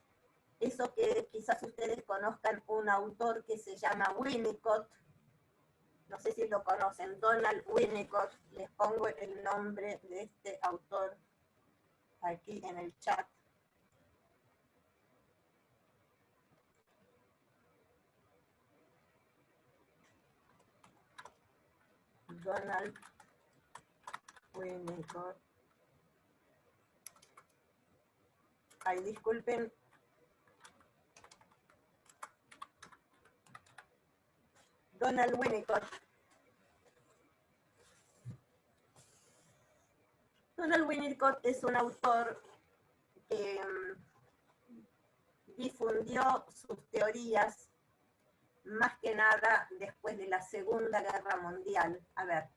Eso que quizás ustedes conozcan un autor que se llama Winnicott, no sé si lo conocen, Donald Winnicott, les pongo el nombre de este autor aquí en el chat. Donald Winnicott. Ay, disculpen. Donald Winnicott Donald Winnicott es un autor que difundió sus teorías más que nada después de la Segunda Guerra Mundial. A ver,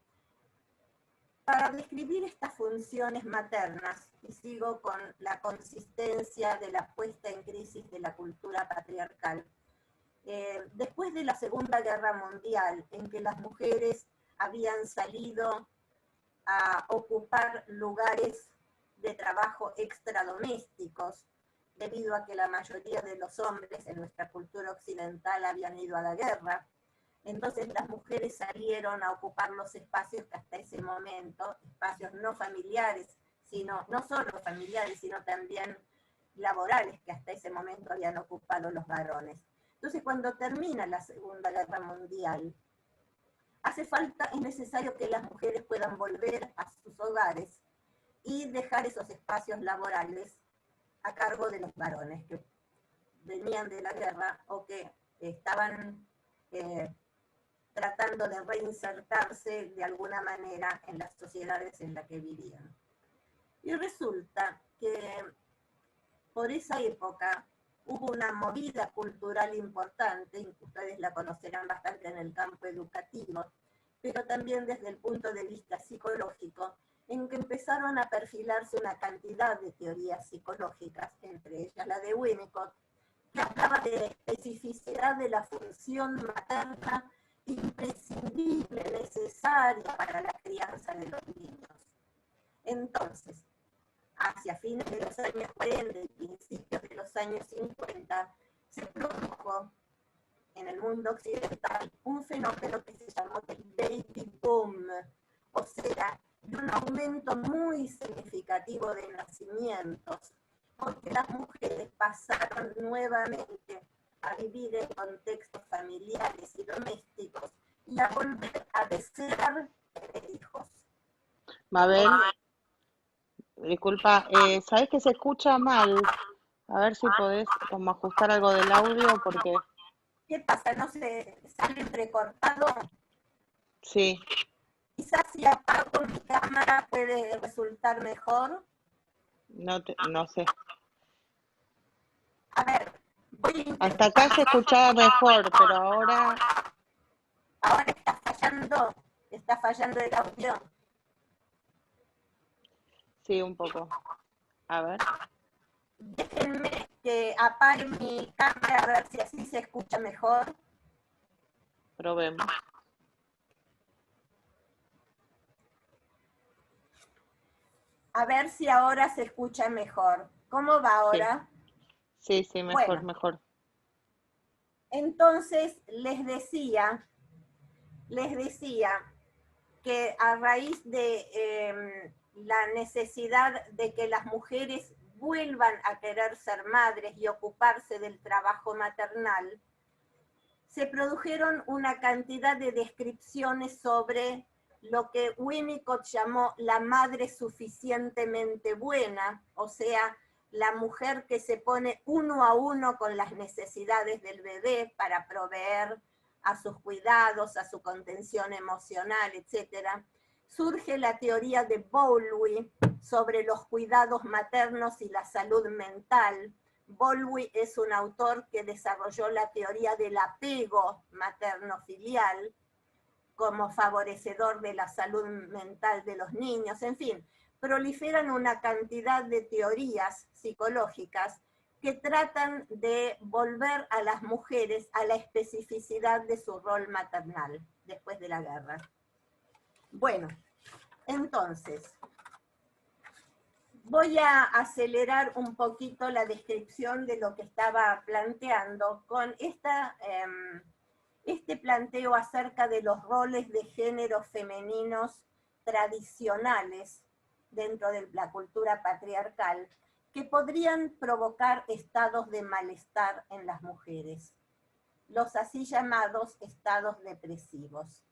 para describir estas funciones maternas, y sigo con la consistencia de la puesta en crisis de la cultura patriarcal, después de la Segunda Guerra Mundial, en que las mujeres habían salido a ocupar lugares de trabajo extradomésticos, debido a que la mayoría de los hombres en nuestra cultura occidental habían ido a la guerra. Entonces las mujeres salieron a ocupar los espacios que hasta ese momento, espacios no familiares, sino, no solo familiares, sino también laborales, que hasta ese momento habían ocupado los varones. Entonces, cuando termina la Segunda Guerra Mundial, es necesario que las mujeres puedan volver a sus hogares y dejar esos espacios laborales a cargo de los varones que venían de la guerra o que estaban tratando de reinsertarse de alguna manera en las sociedades en las que vivían. Y resulta que por esa época hubo una movida cultural importante, ustedes la conocerán bastante en el campo educativo, pero también desde el punto de vista psicológico, en que empezaron a perfilarse una cantidad de teorías psicológicas, entre ellas la de Winnicott, que hablaba de la especificidad de la función materna imprescindible, necesaria para la crianza de los niños. Entonces, hacia fines de los años 40 y principios de los años 50, se produjo en el mundo occidental un fenómeno que se llamó el baby boom, o sea, un aumento muy significativo de nacimientos, porque las mujeres pasaron nuevamente a vivir en contextos familiares y domésticos y a volver a desear tener hijos. Mabel, disculpa, ¿sabes que se escucha mal? A ver si podés como ajustar algo del audio porque... ¿Qué pasa? ¿No se sale entrecortado? Sí. Quizás si apago mi cámara puede resultar mejor. No sé. A ver, voy a intentar. Hasta acá se escuchaba mejor, pero ahora... Ahora está fallando el audio. Sí, un poco. A ver. Déjenme que apague mi cámara a ver si así se escucha mejor. Probemos. A ver si ahora se escucha mejor. ¿Cómo va ahora? Sí, mejor, bueno, mejor. Entonces les decía que a raíz de la necesidad de que las mujeres vuelvan a querer ser madres y ocuparse del trabajo maternal, se produjeron una cantidad de descripciones sobre lo que Winnicott llamó la madre suficientemente buena, o sea, la mujer que se pone uno a uno con las necesidades del bebé para proveer a sus cuidados, a su contención emocional, etc. Surge la teoría de Bowlby sobre los cuidados maternos y la salud mental. Bowlby es un autor que desarrolló la teoría del apego materno-filial como favorecedor de la salud mental de los niños. En fin, proliferan una cantidad de teorías psicológicas que tratan de volver a las mujeres a la especificidad de su rol maternal después de la guerra. Bueno, entonces, voy a acelerar un poquito la descripción de lo que estaba planteando con este planteo acerca de los roles de género femeninos tradicionales dentro de la cultura patriarcal que podrían provocar estados de malestar en las mujeres, los así llamados estados depresivos.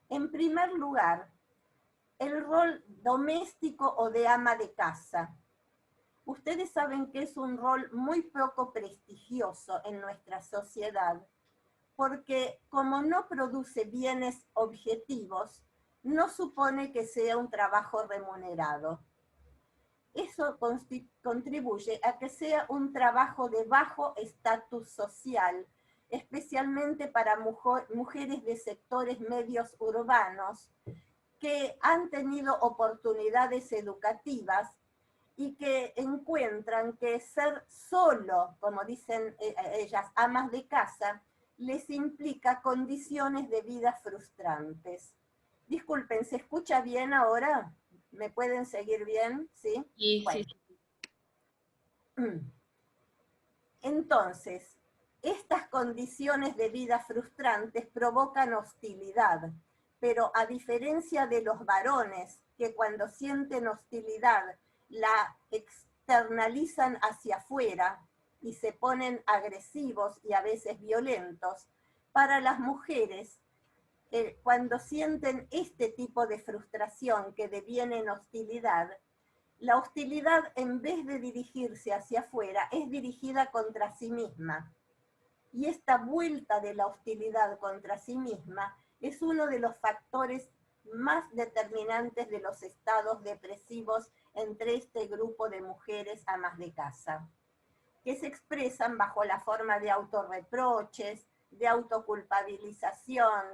En primer lugar, el rol doméstico o de ama de casa. Ustedes saben que es un rol muy poco prestigioso en nuestra sociedad, porque como no produce bienes objetivos, no supone que sea un trabajo remunerado. Eso contribuye a que sea un trabajo de bajo estatus social, especialmente para mujeres de sectores medios urbanos que han tenido oportunidades educativas y que encuentran que ser solo, como dicen ellas, amas de casa, les implica condiciones de vida frustrantes. Disculpen, ¿se escucha bien ahora? ¿Me pueden seguir bien? ¿Sí? Y Bueno. sí, Entonces, estas condiciones de vida frustrantes provocan hostilidad, pero a diferencia de los varones, que cuando sienten hostilidad la externalizan hacia afuera y se ponen agresivos y a veces violentos, para las mujeres, cuando sienten este tipo de frustración que deviene en hostilidad, la hostilidad, en vez de dirigirse hacia afuera, es dirigida contra sí misma. Y esta vuelta de la hostilidad contra sí misma es uno de los factores más determinantes de los estados depresivos entre este grupo de mujeres amas de casa, que se expresan bajo la forma de autorreproches, de autoculpabilización.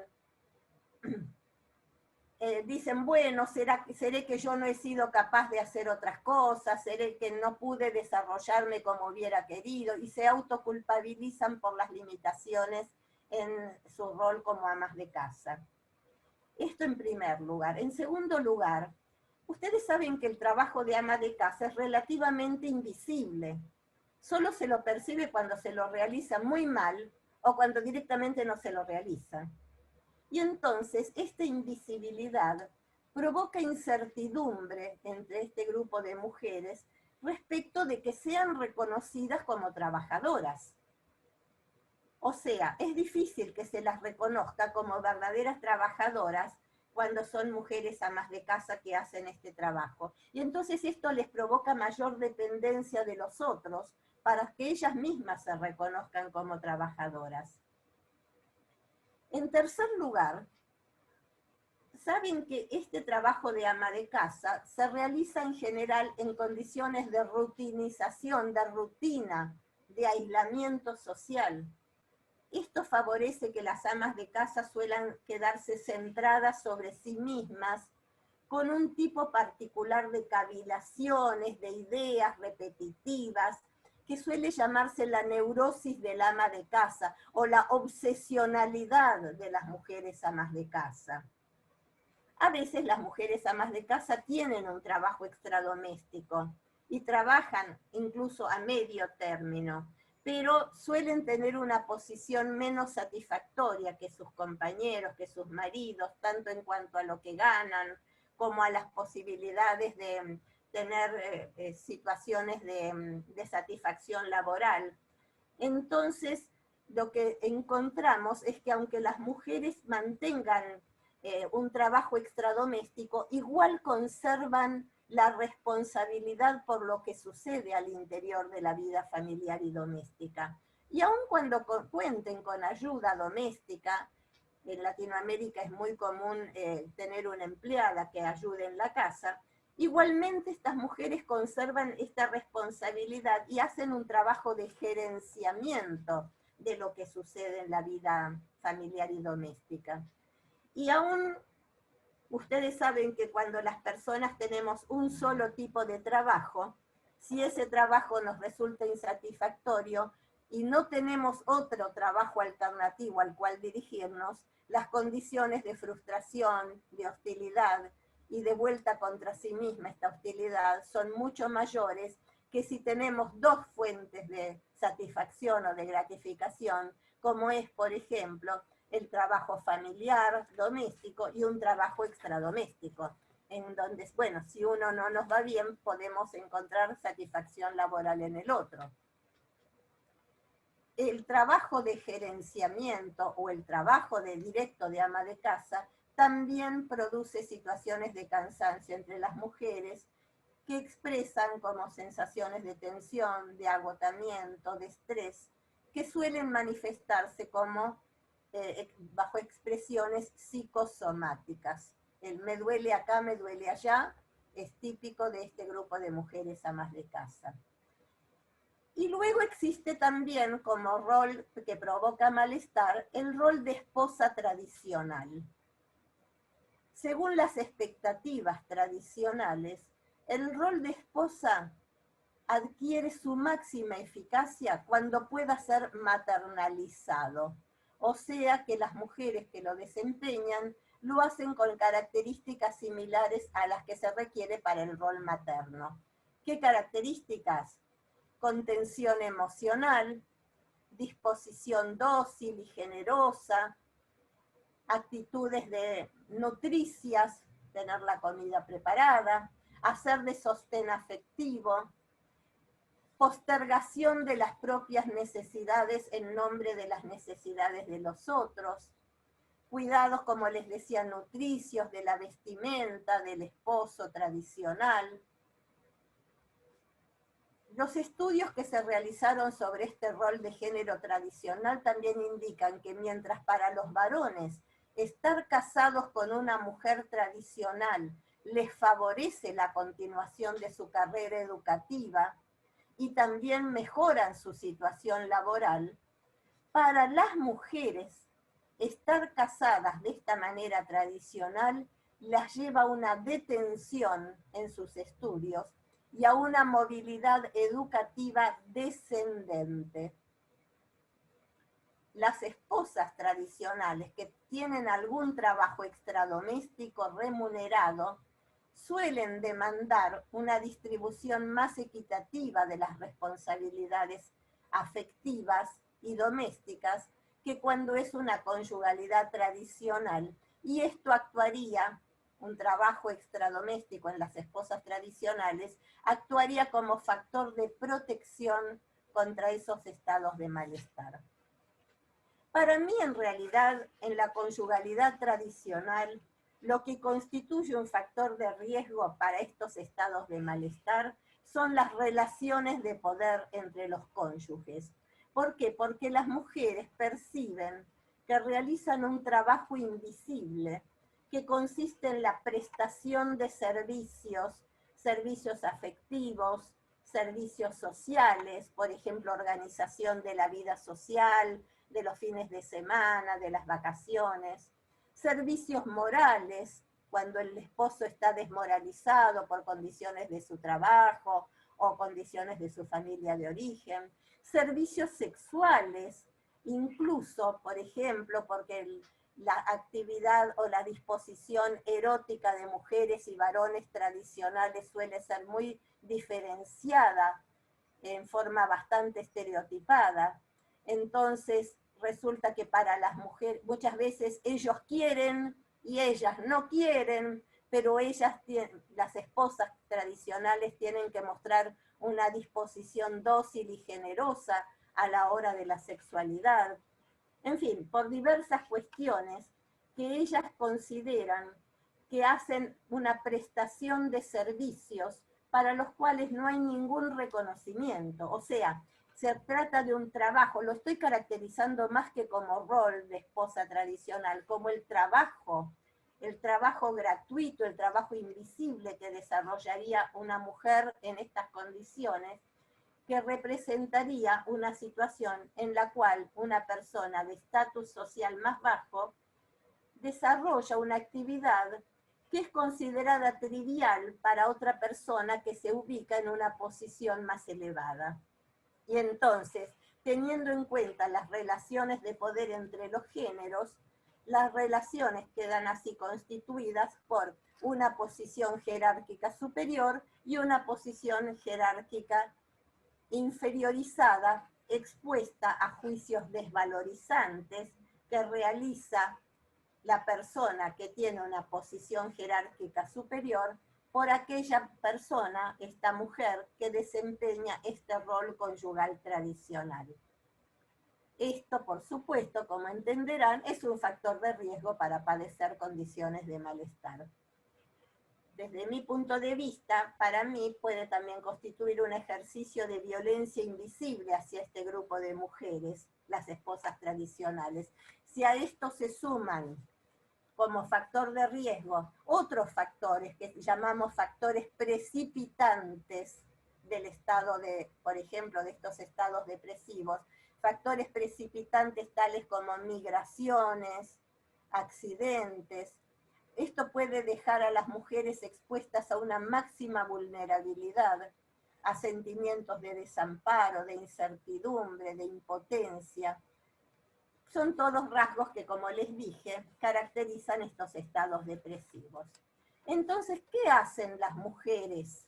Dicen, bueno, seré que yo no he sido capaz de hacer otras cosas, seré que no pude desarrollarme como hubiera querido, y se autoculpabilizan por las limitaciones en su rol como amas de casa. Esto en primer lugar. En segundo lugar, ustedes saben que el trabajo de ama de casa es relativamente invisible. Solo se lo percibe cuando se lo realiza muy mal o cuando directamente no se lo realiza. Y entonces esta invisibilidad provoca incertidumbre entre este grupo de mujeres respecto de que sean reconocidas como trabajadoras. O sea, es difícil que se las reconozca como verdaderas trabajadoras cuando son mujeres amas de casa que hacen este trabajo. Y entonces esto les provoca mayor dependencia de los otros para que ellas mismas se reconozcan como trabajadoras. En tercer lugar, saben que este trabajo de ama de casa se realiza en general en condiciones de rutinización, de rutina, de aislamiento social. Esto favorece que las amas de casa suelan quedarse centradas sobre sí mismas, con un tipo particular de cavilaciones, de ideas repetitivas, que suele llamarse la neurosis del ama de casa o la obsesionalidad de las mujeres amas de casa. A veces las mujeres amas de casa tienen un trabajo extradoméstico y trabajan incluso a medio término, pero suelen tener una posición menos satisfactoria que sus compañeros, que sus maridos, tanto en cuanto a lo que ganan, como a las posibilidades de tener situaciones de satisfacción laboral. Entonces, lo que encontramos es que aunque las mujeres mantengan un trabajo extradoméstico, igual conservan la responsabilidad por lo que sucede al interior de la vida familiar y doméstica. Y aun cuando cuenten con ayuda doméstica, en Latinoamérica es muy común tener una empleada que ayude en la casa, igualmente estas mujeres conservan esta responsabilidad y hacen un trabajo de gerenciamiento de lo que sucede en la vida familiar y doméstica. Y aún ustedes saben que cuando las personas tenemos un solo tipo de trabajo, si ese trabajo nos resulta insatisfactorio y no tenemos otro trabajo alternativo al cual dirigirnos, las condiciones de frustración, de hostilidad y de vuelta contra sí misma, esta hostilidad, son mucho mayores que si tenemos dos fuentes de satisfacción o de gratificación, como es, por ejemplo, el trabajo familiar, doméstico y un trabajo extradoméstico, en donde, bueno, si uno no nos va bien, podemos encontrar satisfacción laboral en el otro. El trabajo de gerenciamiento o el trabajo de directo de ama de casa también produce situaciones de cansancio entre las mujeres que expresan como sensaciones de tensión, de agotamiento, de estrés, que suelen manifestarse como bajo expresiones psicosomáticas. El me duele acá, me duele allá, es típico de este grupo de mujeres amas de casa. Y luego existe también como rol que provoca malestar el rol de esposa tradicional. Según las expectativas tradicionales, el rol de esposa adquiere su máxima eficacia cuando pueda ser maternalizado. O sea que las mujeres que lo desempeñan lo hacen con características similares a las que se requiere para el rol materno. ¿Qué características? Contención emocional, disposición dócil y generosa, actitudes de nutricias, tener la comida preparada, hacer de sostén afectivo, postergación de las propias necesidades en nombre de las necesidades de los otros, cuidados, como les decía, nutricios de la vestimenta, del esposo tradicional. Los estudios que se realizaron sobre este rol de género tradicional también indican que mientras para los varones estar casados con una mujer tradicional les favorece la continuación de su carrera educativa y también mejoran su situación laboral, para las mujeres estar casadas de esta manera tradicional las lleva a una detención en sus estudios y a una movilidad educativa descendente. Las esposas tradicionales que tienen algún trabajo extradoméstico remunerado suelen demandar una distribución más equitativa de las responsabilidades afectivas y domésticas que cuando es una conyugalidad tradicional, y esto actuaría, un trabajo extradoméstico en las esposas tradicionales, actuaría como factor de protección contra esos estados de malestar. Para mí, en realidad, en la conyugalidad tradicional, lo que constituye un factor de riesgo para estos estados de malestar son las relaciones de poder entre los cónyuges. ¿Por qué? Porque las mujeres perciben que realizan un trabajo invisible que consiste en la prestación de servicios, servicios afectivos, servicios sociales, por ejemplo, organización de la vida social, de los fines de semana, de las vacaciones, servicios morales, cuando el esposo está desmoralizado por condiciones de su trabajo o condiciones de su familia de origen, servicios sexuales, incluso, por ejemplo, porque la actividad o la disposición erótica de mujeres y varones tradicionales suele ser muy diferenciada en forma bastante estereotipada. Entonces resulta que para las mujeres, muchas veces ellos quieren y ellas no quieren, pero ellas, las esposas tradicionales, tienen que mostrar una disposición dócil y generosa a la hora de la sexualidad. En fin, por diversas cuestiones que ellas consideran que hacen una prestación de servicios para los cuales no hay ningún reconocimiento. O sea, se trata de un trabajo, lo estoy caracterizando más que como rol de esposa tradicional, como el trabajo gratuito, el trabajo invisible que desarrollaría una mujer en estas condiciones, que representaría una situación en la cual una persona de estatus social más bajo desarrolla una actividad que es considerada trivial para otra persona que se ubica en una posición más elevada. Y entonces, teniendo en cuenta las relaciones de poder entre los géneros, las relaciones quedan así constituidas por una posición jerárquica superior y una posición jerárquica inferiorizada, expuesta a juicios desvalorizantes que realiza la persona que tiene una posición jerárquica superior por aquella persona, esta mujer, que desempeña este rol conyugal tradicional. Esto, por supuesto, como entenderán, es un factor de riesgo para padecer condiciones de malestar. Desde mi punto de vista, para mí puede también constituir un ejercicio de violencia invisible hacia este grupo de mujeres, las esposas tradicionales. Si a esto se suman como factor de riesgo otros factores que llamamos factores precipitantes del estado de, por ejemplo, de estos estados depresivos, factores precipitantes tales como migraciones, accidentes. Esto puede dejar a las mujeres expuestas a una máxima vulnerabilidad, a sentimientos de desamparo, de incertidumbre, de impotencia. Son todos rasgos que, como les dije, caracterizan estos estados depresivos. Entonces, ¿qué hacen las mujeres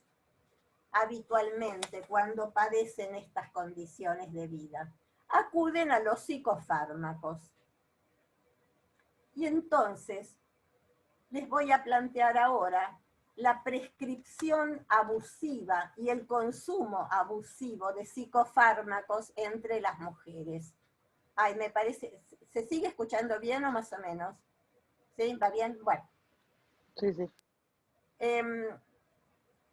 habitualmente cuando padecen estas condiciones de vida? Acuden a los psicofármacos. Y entonces, les voy a plantear ahora la prescripción abusiva y el consumo abusivo de psicofármacos entre las mujeres. Ay, me parece, ¿se sigue escuchando bien o más o menos? ¿Sí? ¿Va bien? Bueno. Sí, sí.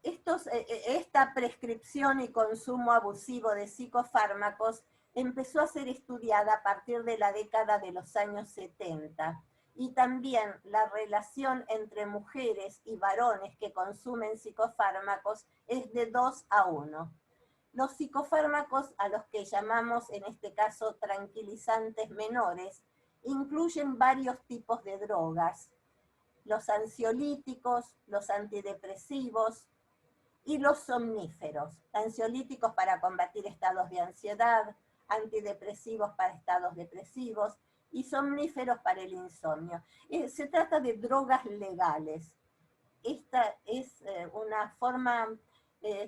Esta prescripción y consumo abusivo de psicofármacos empezó a ser estudiada a partir de la década de los años 70. Y también la relación entre mujeres y varones que consumen psicofármacos es de 2:1. Los psicofármacos, a los que llamamos en este caso tranquilizantes menores, incluyen varios tipos de drogas: los ansiolíticos, los antidepresivos y los somníferos. Ansiolíticos para combatir estados de ansiedad, antidepresivos para estados depresivos y somníferos para el insomnio. Se trata de drogas legales. Esta es una forma,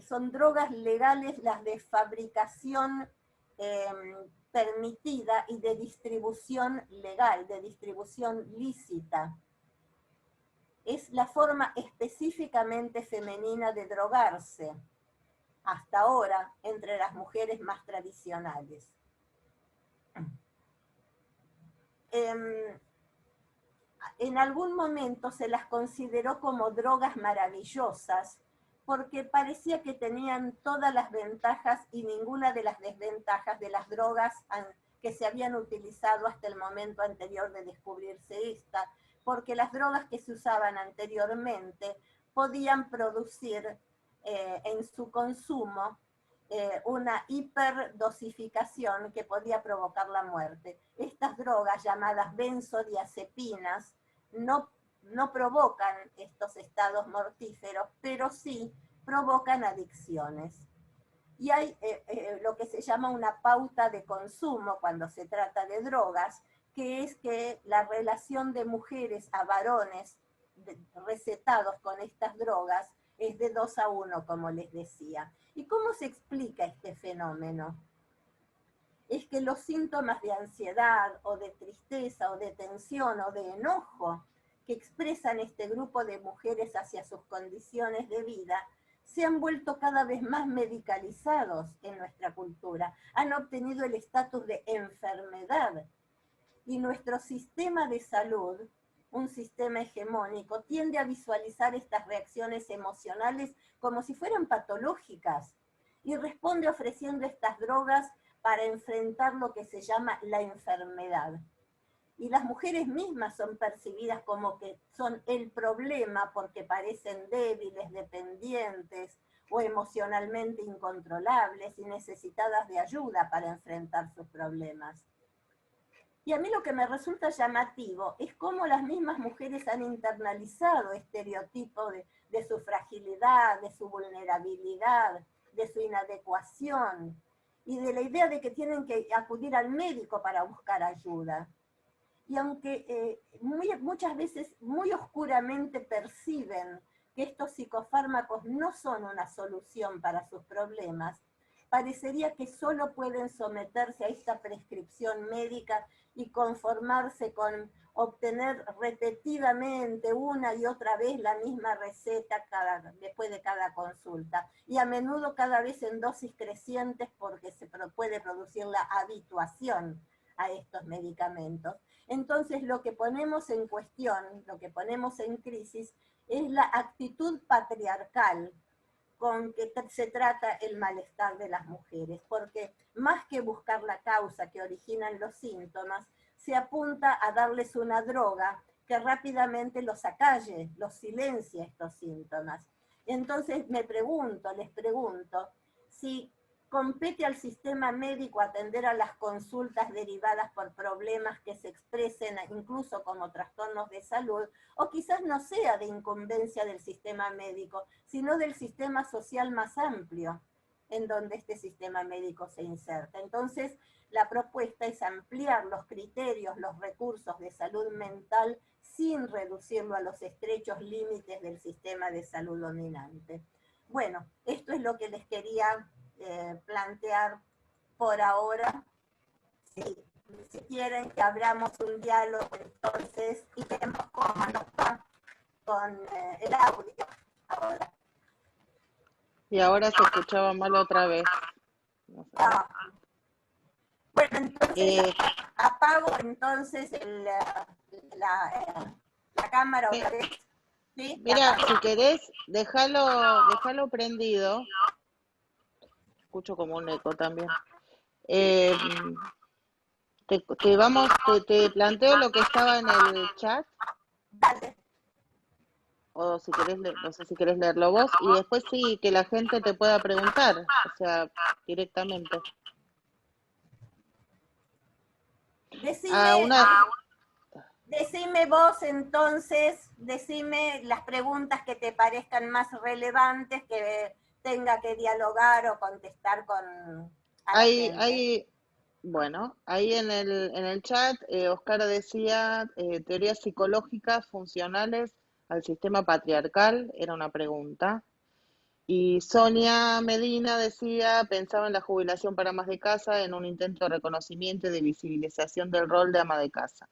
son drogas legales las de fabricación permitida y de distribución legal, de distribución lícita. Es la forma específicamente femenina de drogarse, hasta ahora, entre las mujeres más tradicionales. En algún momento se las consideró como drogas maravillosas, porque parecía que tenían todas las ventajas y ninguna de las desventajas de las drogas que se habían utilizado hasta el momento anterior de descubrirse esta, porque las drogas que se usaban anteriormente podían producir en su consumo una hiperdosificación que podía provocar la muerte. Estas drogas, llamadas benzodiazepinas, no provocan estos estados mortíferos, pero sí provocan adicciones. Y hay lo que se llama una pauta de consumo cuando se trata de drogas, que es que la relación de mujeres a varones recetados con estas drogas es de 2:1, como les decía. ¿Y cómo se explica este fenómeno? Es que los síntomas de ansiedad o de tristeza o de tensión o de enojo que expresan este grupo de mujeres hacia sus condiciones de vida se han vuelto cada vez más medicalizados en nuestra cultura, han obtenido el estatus de enfermedad. Y nuestro sistema de salud, un sistema hegemónico, tiende a visualizar estas reacciones emocionales como si fueran patológicas y responde ofreciendo estas drogas para enfrentar lo que se llama la enfermedad. Y las mujeres mismas son percibidas como que son el problema porque parecen débiles, dependientes o emocionalmente incontrolables y necesitadas de ayuda para enfrentar sus problemas. Y a mí lo que me resulta llamativo es cómo las mismas mujeres han internalizado estereotipos de su fragilidad, de su vulnerabilidad, de su inadecuación y de la idea de que tienen que acudir al médico para buscar ayuda. Y aunque muchas veces muy oscuramente perciben que estos psicofármacos no son una solución para sus problemas, parecería que solo pueden someterse a esta prescripción médica y conformarse con obtener repetidamente una y otra vez la misma receta después de cada consulta, y a menudo cada vez en dosis crecientes porque se puede producir la habituación a estos medicamentos. Entonces lo que ponemos en cuestión, lo que ponemos en crisis, es la actitud patriarcal con que se trata el malestar de las mujeres, porque más que buscar la causa que originan los síntomas, se apunta a darles una droga que rápidamente los acalle, los silencia estos síntomas. Entonces les pregunto, si compete al sistema médico atender a las consultas derivadas por problemas que se expresen incluso como trastornos de salud, o quizás no sea de incumbencia del sistema médico, sino del sistema social más amplio en donde este sistema médico se inserta. Entonces, la propuesta es ampliar los criterios, los recursos de salud mental sin reducirlo a los estrechos límites del sistema de salud dominante. Bueno, esto es lo que les quería plantear por ahora. Si quieren que abramos un diálogo entonces y vemos cómo nos va con el audio ahora. Y ahora se escuchaba mal otra vez. No sé. Bueno, entonces apago entonces la cámara otra vez. ¿Sí? Mira, si querés, déjalo prendido. Escucho como un eco también. Te planteo lo que estaba en el chat. Dale. O si querés, no sé si querés leerlo vos, y después sí, que la gente te pueda preguntar, o sea, directamente. Decime vos entonces, decime las preguntas que te parezcan más relevantes, que tenga que dialogar o contestar con la gente. Bueno, ahí en el chat, Oscar decía teorías psicológicas funcionales al sistema patriarcal, era una pregunta. Y Sonia Medina decía, pensaba en la jubilación para amas de casa en un intento de reconocimiento y de visibilización del rol de ama de casa.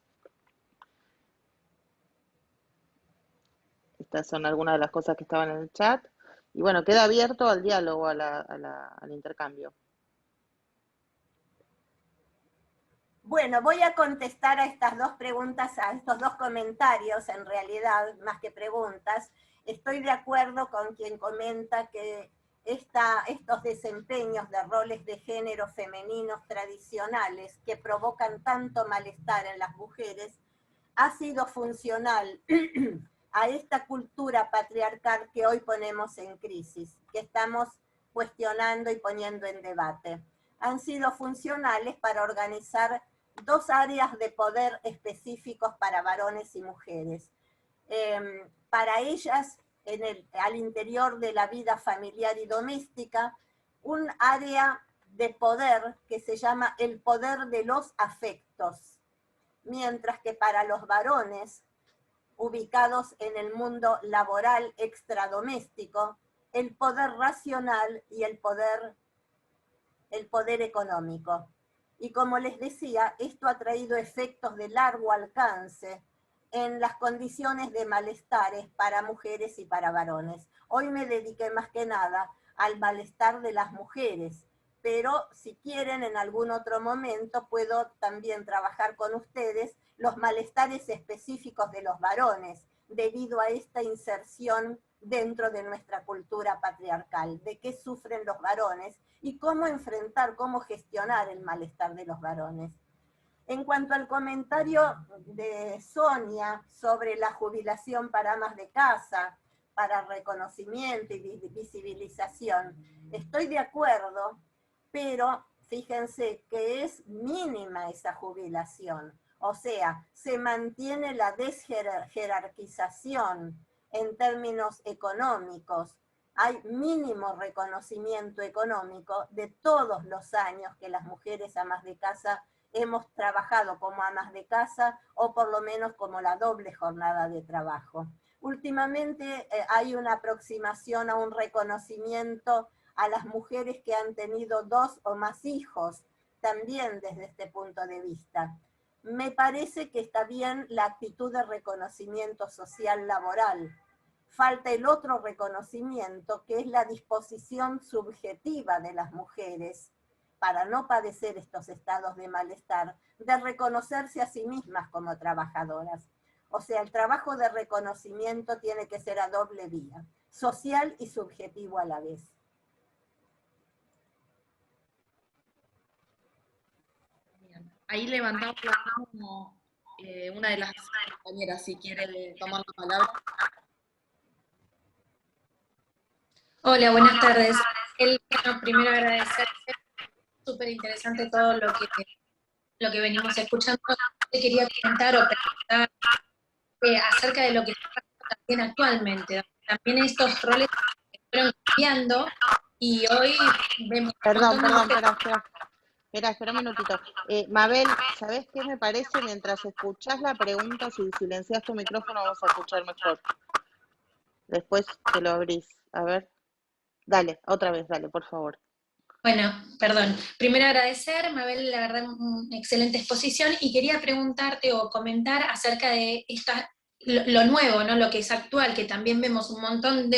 Estas son algunas de las cosas que estaban en el chat. Y bueno, queda abierto al diálogo, al intercambio. Bueno, voy a contestar a estas dos preguntas, a estos dos comentarios, en realidad, más que preguntas. Estoy de acuerdo con quien comenta que estos desempeños de roles de género femeninos tradicionales que provocan tanto malestar en las mujeres ha sido funcional a esta cultura patriarcal que hoy ponemos en crisis, que estamos cuestionando y poniendo en debate. Han sido funcionales para organizar dos áreas de poder específicos para varones y mujeres. Para ellas, al interior de la vida familiar y doméstica, un área de poder que se llama el poder de los afectos, mientras que para los varones, ubicados en el mundo laboral extradoméstico, el poder racional y el poder económico. Y como les decía, esto ha traído efectos de largo alcance en las condiciones de malestares para mujeres y para varones. Hoy me dediqué más que nada al malestar de las mujeres, pero si quieren en algún otro momento puedo también trabajar con ustedes los malestares específicos de los varones, debido a esta inserción dentro de nuestra cultura patriarcal, de qué sufren los varones y cómo enfrentar, cómo gestionar el malestar de los varones. En cuanto al comentario de Sonia sobre la jubilación para amas de casa, para reconocimiento y visibilización, estoy de acuerdo, pero fíjense que es mínima esa jubilación. O sea, se mantiene la desjerarquización en términos económicos. Hay mínimo reconocimiento económico de todos los años que las mujeres amas de casa hemos trabajado como amas de casa o por lo menos como la doble jornada de trabajo. Últimamente hay una aproximación a un reconocimiento a las mujeres que han tenido 2 o más hijos, también desde este punto de vista. Me parece que está bien la actitud de reconocimiento social laboral. Falta el otro reconocimiento, que es la disposición subjetiva de las mujeres para no padecer estos estados de malestar, de reconocerse a sí mismas como trabajadoras. O sea, el trabajo de reconocimiento tiene que ser a doble vía, social y subjetivo a la vez. Ahí levantamos la mano una de las compañeras, si quiere tomar la palabra. Hola, buenas tardes. Bueno, primero agradecer, súper interesante todo lo que venimos escuchando. Te quería comentar o preguntar acerca de lo que está pasando también actualmente. También estos roles fueron cambiando y hoy vemos Perdón, espera un minutito. Mabel, ¿sabés qué me parece? Mientras escuchás la pregunta, si silencias tu micrófono vamos a escuchar mejor. Después te lo abrís. A ver. Dale, otra vez, dale, por favor. Bueno, perdón. Primero agradecer, Mabel, la verdad, una excelente exposición, y quería preguntarte o comentar acerca de lo nuevo, ¿no? Lo que es actual, que también vemos un montón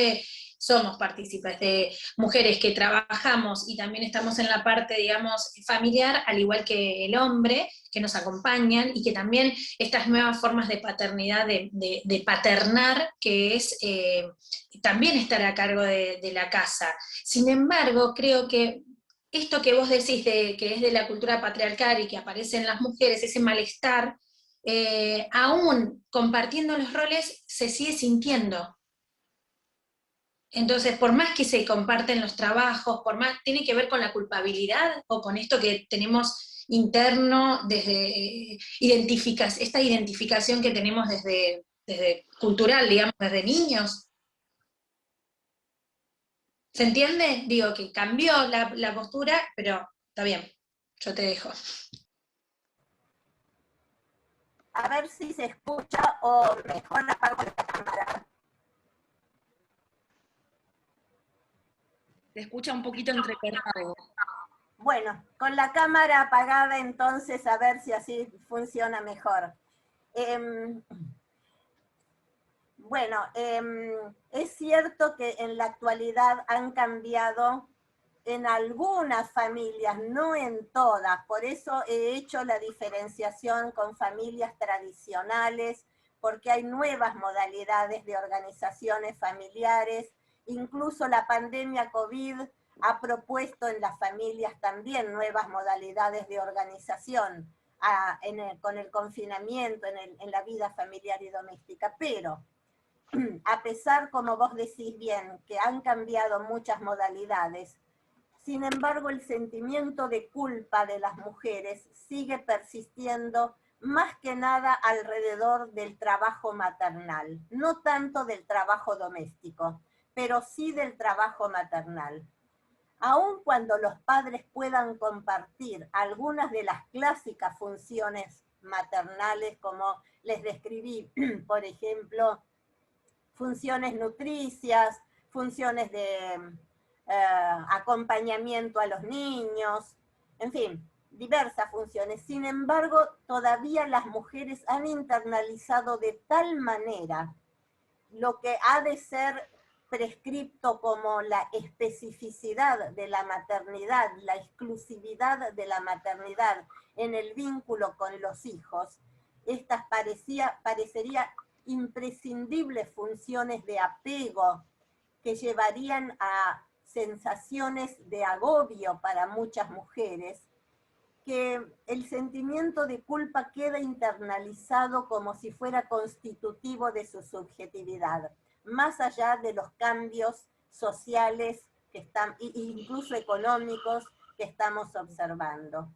somos partícipes de mujeres que trabajamos y también estamos en la parte, digamos, familiar, al igual que el hombre, que nos acompañan, y que también estas nuevas formas de paternidad, de paternar, que es también estar a cargo de la casa. Sin embargo, creo que esto que vos decís que es de la cultura patriarcal y que aparece en las mujeres, ese malestar, aún compartiendo los roles, se sigue sintiendo. Entonces, por más que se comparten los trabajos, tiene que ver con la culpabilidad o con esto que tenemos interno desde esta identificación que tenemos desde cultural, digamos, desde niños. ¿Se entiende? Digo que cambió la postura, pero está bien, yo te dejo. A ver si se escucha o mejor apago la cámara. Se escucha un poquito entrecortado. Bueno, con la cámara apagada entonces a ver si así funciona mejor. Es cierto que en la actualidad han cambiado en algunas familias, no en todas, por eso he hecho la diferenciación con familias tradicionales, porque hay nuevas modalidades de organizaciones familiares, incluso la pandemia COVID ha propuesto en las familias también nuevas modalidades de organización con el confinamiento, en la vida familiar y doméstica, pero a pesar, como vos decís bien, que han cambiado muchas modalidades, sin embargo, el sentimiento de culpa de las mujeres sigue persistiendo más que nada alrededor del trabajo maternal, no tanto del trabajo doméstico, pero sí del trabajo maternal. Aun cuando los padres puedan compartir algunas de las clásicas funciones maternales, como les describí, por ejemplo, funciones nutricias, funciones de acompañamiento a los niños, en fin, diversas funciones. Sin embargo, todavía las mujeres han internalizado de tal manera lo que ha de ser prescripto como la especificidad de la maternidad, la exclusividad de la maternidad en el vínculo con los hijos. Estas parecería imprescindibles funciones de apego que llevarían a sensaciones de agobio para muchas mujeres, que el sentimiento de culpa queda internalizado como si fuera constitutivo de su subjetividad, más allá de los cambios sociales que están, incluso económicos, que estamos observando.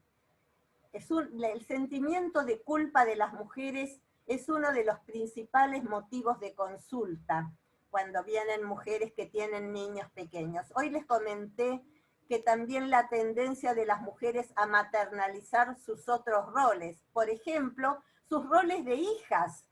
El sentimiento de culpa de las mujeres es uno de los principales motivos de consulta cuando vienen mujeres que tienen niños pequeños. Hoy les comenté que también la tendencia de las mujeres a maternalizar sus otros roles, por ejemplo, sus roles de hijas,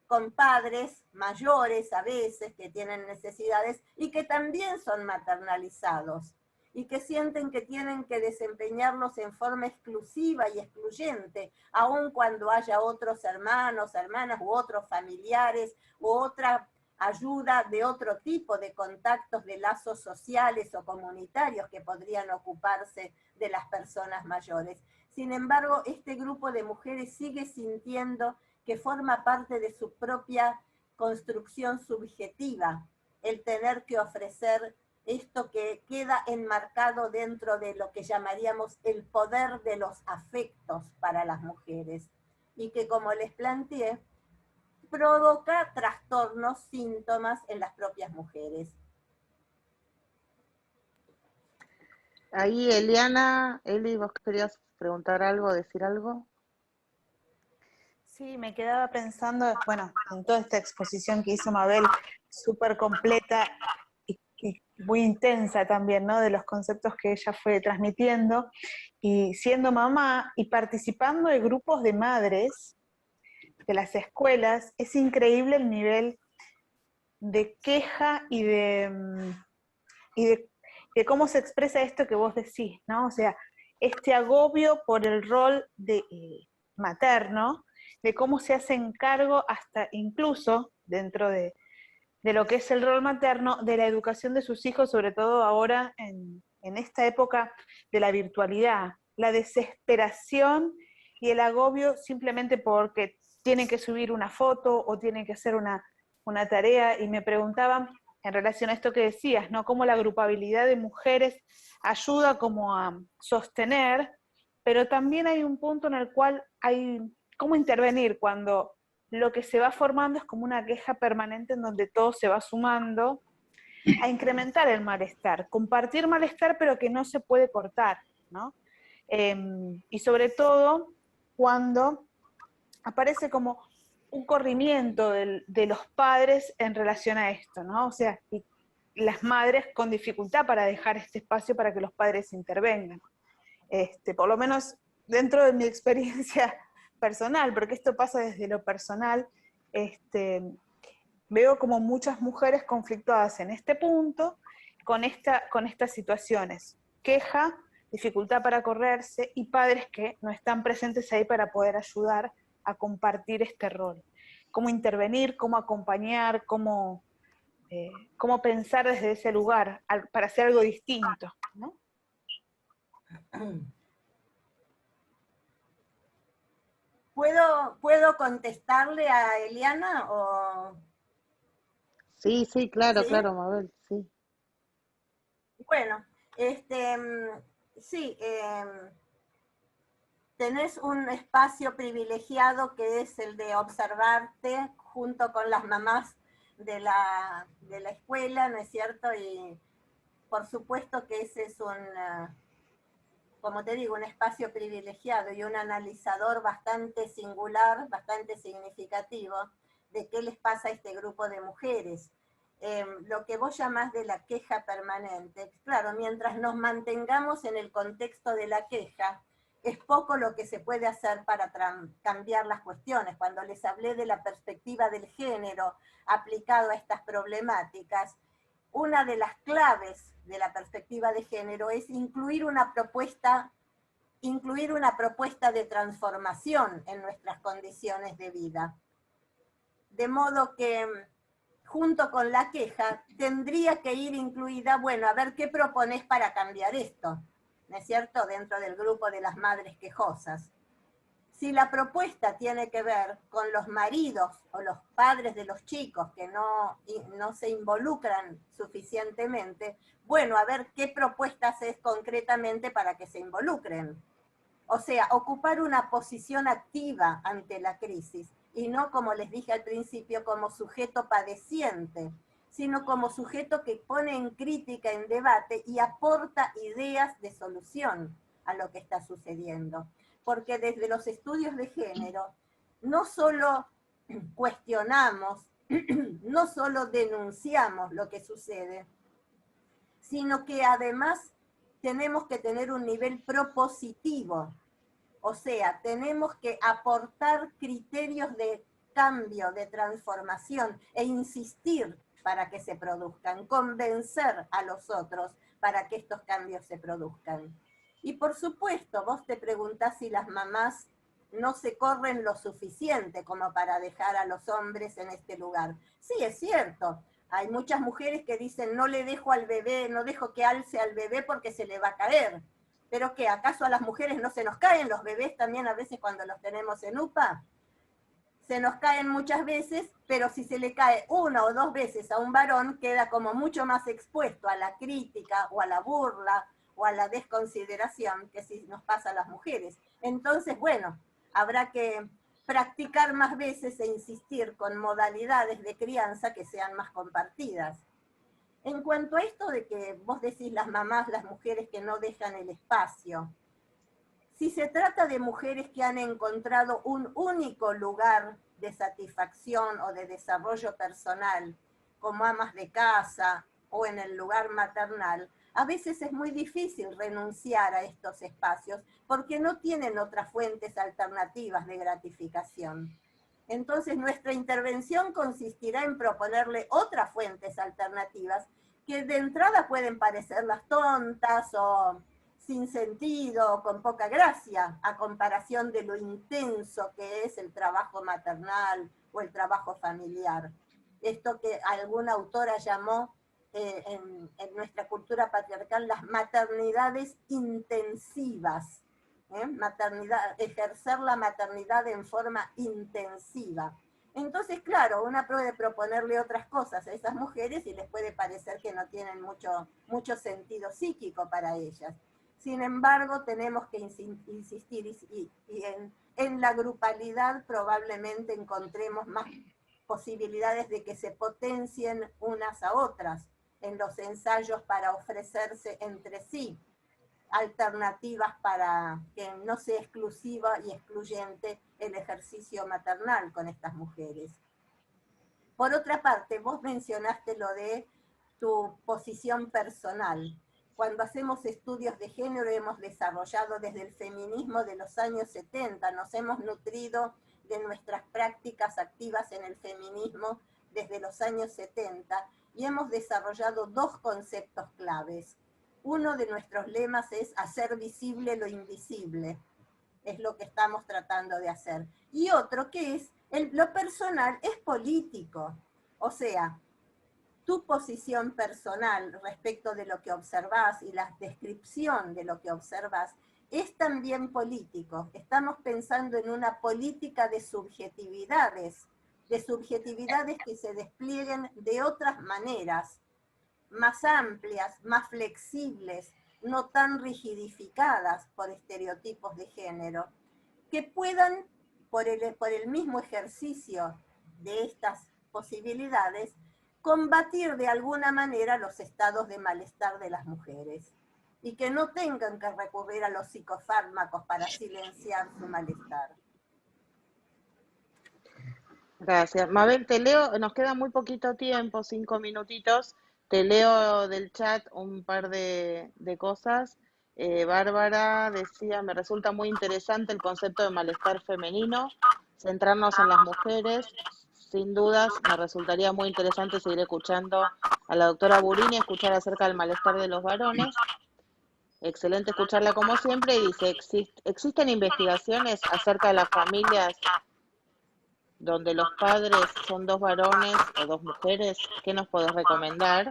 con padres mayores a veces que tienen necesidades y que también son maternalizados y que sienten que tienen que desempeñarlos en forma exclusiva y excluyente, aun cuando haya otros hermanos, hermanas u otros familiares u otra ayuda de otro tipo de contactos, de lazos sociales o comunitarios que podrían ocuparse de las personas mayores. Sin embargo, este grupo de mujeres sigue sintiendo que forma parte de su propia construcción subjetiva, el tener que ofrecer esto que queda enmarcado dentro de lo que llamaríamos el poder de los afectos para las mujeres. y que, como les planteé, provoca trastornos, síntomas en las propias mujeres. Ahí, Eliana, Eli, ¿vos querías preguntar algo, decir algo? Sí, me quedaba pensando, bueno, en toda esta exposición que hizo Mabel, súper completa y muy intensa también, ¿no? De los conceptos que ella fue transmitiendo, y siendo mamá y participando de grupos de madres de las escuelas, es increíble el nivel de queja y de cómo se expresa esto que vos decís, ¿no? O sea, este agobio por el rol de materno, de cómo se hacen cargo hasta incluso dentro de lo que es el rol materno, de la educación de sus hijos, sobre todo ahora en esta época de la virtualidad, la desesperación y el agobio simplemente porque tienen que subir una foto o tienen que hacer una tarea, y me preguntaban en relación a esto que decías, ¿no? Cómo la grupabilidad de mujeres ayuda como a sostener, pero también hay un punto en el cual hay cómo intervenir cuando lo que se va formando es como una queja permanente en donde todo se va sumando a incrementar el malestar, compartir malestar pero que no se puede cortar, ¿no? Y sobre todo cuando aparece como un corrimiento de los padres en relación a esto, ¿no? O sea, y las madres con dificultad para dejar este espacio para que los padres intervengan. Por lo menos dentro de mi experiencia personal, porque esto pasa desde lo personal, veo como muchas mujeres conflictuadas en este punto con estas situaciones. Queja, dificultad para correrse y padres que no están presentes ahí para poder ayudar a compartir este rol. Cómo intervenir, cómo acompañar, cómo pensar desde ese lugar para hacer algo distinto, ¿no? ¿Puedo contestarle a Eliana o...? Sí, sí, claro, ¿Sí? claro, Mabel, sí. Bueno, sí, tenés un espacio privilegiado que es el de observarte junto con las mamás de la escuela, ¿no es cierto? Y por supuesto que ese es como te digo, un espacio privilegiado y un analizador bastante singular, bastante significativo de qué les pasa a este grupo de mujeres. Lo que vos llamás de la queja permanente, claro, mientras nos mantengamos en el contexto de la queja, es poco lo que se puede hacer para cambiar las cuestiones. Cuando les hablé de la perspectiva del género aplicado a estas problemáticas, una de las claves de la perspectiva de género es incluir una propuesta de transformación en nuestras condiciones de vida. De modo que, junto con la queja, tendría que ir incluida, bueno, a ver qué propones para cambiar esto, ¿no es cierto?, dentro del grupo de las madres quejosas. Si la propuesta tiene que ver con los maridos o los padres de los chicos que no se involucran suficientemente, bueno, a ver qué propuestas es concretamente para que se involucren. O sea, ocupar una posición activa ante la crisis, y no, como les dije al principio, como sujeto padeciente, sino como sujeto que pone en crítica, en debate y aporta ideas de solución a lo que está sucediendo. Porque desde los estudios de género no solo cuestionamos, no solo denunciamos lo que sucede, sino que además tenemos que tener un nivel propositivo. O sea, tenemos que aportar criterios de cambio, de transformación, e insistir para que se produzcan, convencer a los otros para que estos cambios se produzcan. Y por supuesto, vos te preguntás si las mamás no se corren lo suficiente como para dejar a los hombres en este lugar. Sí, es cierto. Hay muchas mujeres que dicen, no le dejo al bebé, no dejo que alce al bebé porque se le va a caer. ¿Pero qué? ¿Acaso a las mujeres no se nos caen los bebés también a veces cuando los tenemos en UPA? Se nos caen muchas veces, pero si se le cae una o dos veces a un varón, queda como mucho más expuesto a la crítica o a la burla o a la desconsideración que si nos pasa a las mujeres. Entonces, bueno, habrá que practicar más veces e insistir con modalidades de crianza que sean más compartidas. En cuanto a esto de que vos decís las mamás, las mujeres que no dejan el espacio, si se trata de mujeres que han encontrado un único lugar de satisfacción o de desarrollo personal, como amas de casa o en el lugar maternal, a veces es muy difícil renunciar a estos espacios porque no tienen otras fuentes alternativas de gratificación. Entonces nuestra intervención consistirá en proponerle otras fuentes alternativas que de entrada pueden parecerlas tontas o sin sentido, con poca gracia, a comparación de lo intenso que es el trabajo maternal o el trabajo familiar. Esto que alguna autora llamó en nuestra cultura patriarcal las maternidades intensivas. Ejercer la maternidad en forma intensiva. Entonces, claro, una puede proponerle otras cosas a esas mujeres y les puede parecer que no tienen mucho sentido psíquico para ellas. Sin embargo, tenemos que insistir y en la grupalidad probablemente encontremos más posibilidades de que se potencien unas a otras en los ensayos para ofrecerse entre sí alternativas para que no sea exclusiva y excluyente el ejercicio maternal con estas mujeres. Por otra parte, vos mencionaste lo de tu posición personal. Cuando hacemos estudios de género hemos desarrollado desde el feminismo de los años 70, nos hemos nutrido de nuestras prácticas activas en el feminismo desde los años 70 y hemos desarrollado dos conceptos claves. Uno de nuestros lemas es hacer visible lo invisible, es lo que estamos tratando de hacer. Y otro que es, lo personal es político, o sea, tu posición personal respecto de lo que observás y la descripción de lo que observás es también político. Estamos pensando en una política de subjetividades que se desplieguen de otras maneras, más amplias, más flexibles, no tan rigidificadas por estereotipos de género, que puedan, por el mismo ejercicio de estas posibilidades, combatir de alguna manera los estados de malestar de las mujeres y que no tengan que recurrir a los psicofármacos para silenciar su malestar. Gracias. Mabel, te leo, nos queda muy poquito tiempo, 5 minutitos. Te leo del chat un par de cosas. Bárbara decía, me resulta muy interesante el concepto de malestar femenino, centrarnos en las mujeres. Sin dudas, me resultaría muy interesante seguir escuchando a la doctora Burini, escuchar acerca del malestar de los varones. Excelente escucharla como siempre. Y dice, ¿existen investigaciones acerca de las familias donde los padres son dos varones o dos mujeres? ¿Qué nos podés recomendar?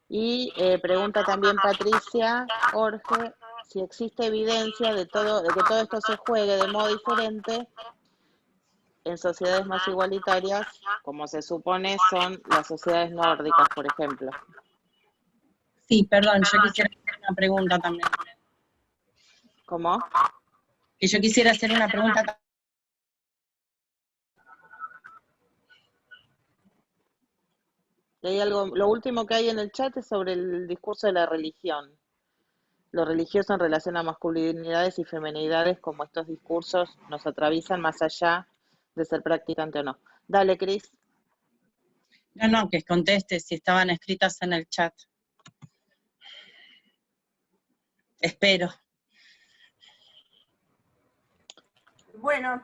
Y pregunta también Patricia Jorge si existe evidencia de que todo esto se juegue de modo diferente en sociedades más igualitarias, como se supone son las sociedades nórdicas, por ejemplo. Sí, perdón, yo quisiera hacer una pregunta también. ¿Cómo? Que yo quisiera hacer una pregunta también. Y hay algo, lo último que hay en el chat es sobre el discurso de la religión. Lo religioso en relación a masculinidades y feminidades, como estos discursos nos atraviesan más allá de ser practicante o no. Dale, Cris. No, que conteste si estaban escritas en el chat. Espero. Bueno,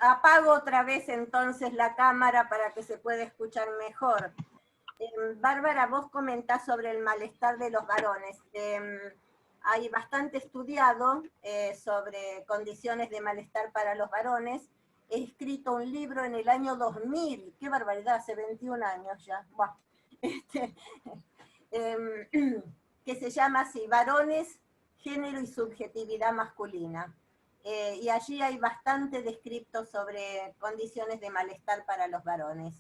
apago otra vez entonces la cámara para que se pueda escuchar mejor. Bárbara, vos comentás sobre el malestar de los varones. Hay bastante estudiado sobre condiciones de malestar para los varones. He escrito un libro en el año 2000, qué barbaridad, hace 21 años ya, que se llama así, Varones, Género y Subjetividad Masculina. Y allí hay bastante descrito sobre condiciones de malestar para los varones.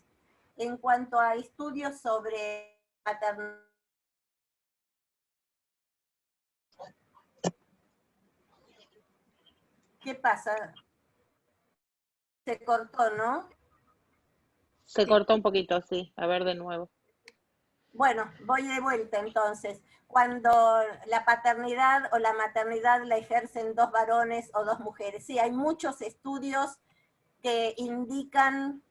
En cuanto a estudios sobre maternidad, ¿qué pasa? Se cortó, ¿no? Se cortó un poquito, sí. A ver de nuevo. Bueno, voy de vuelta entonces. Cuando la paternidad o la maternidad la ejercen dos varones o dos mujeres. Sí, hay muchos estudios que indican,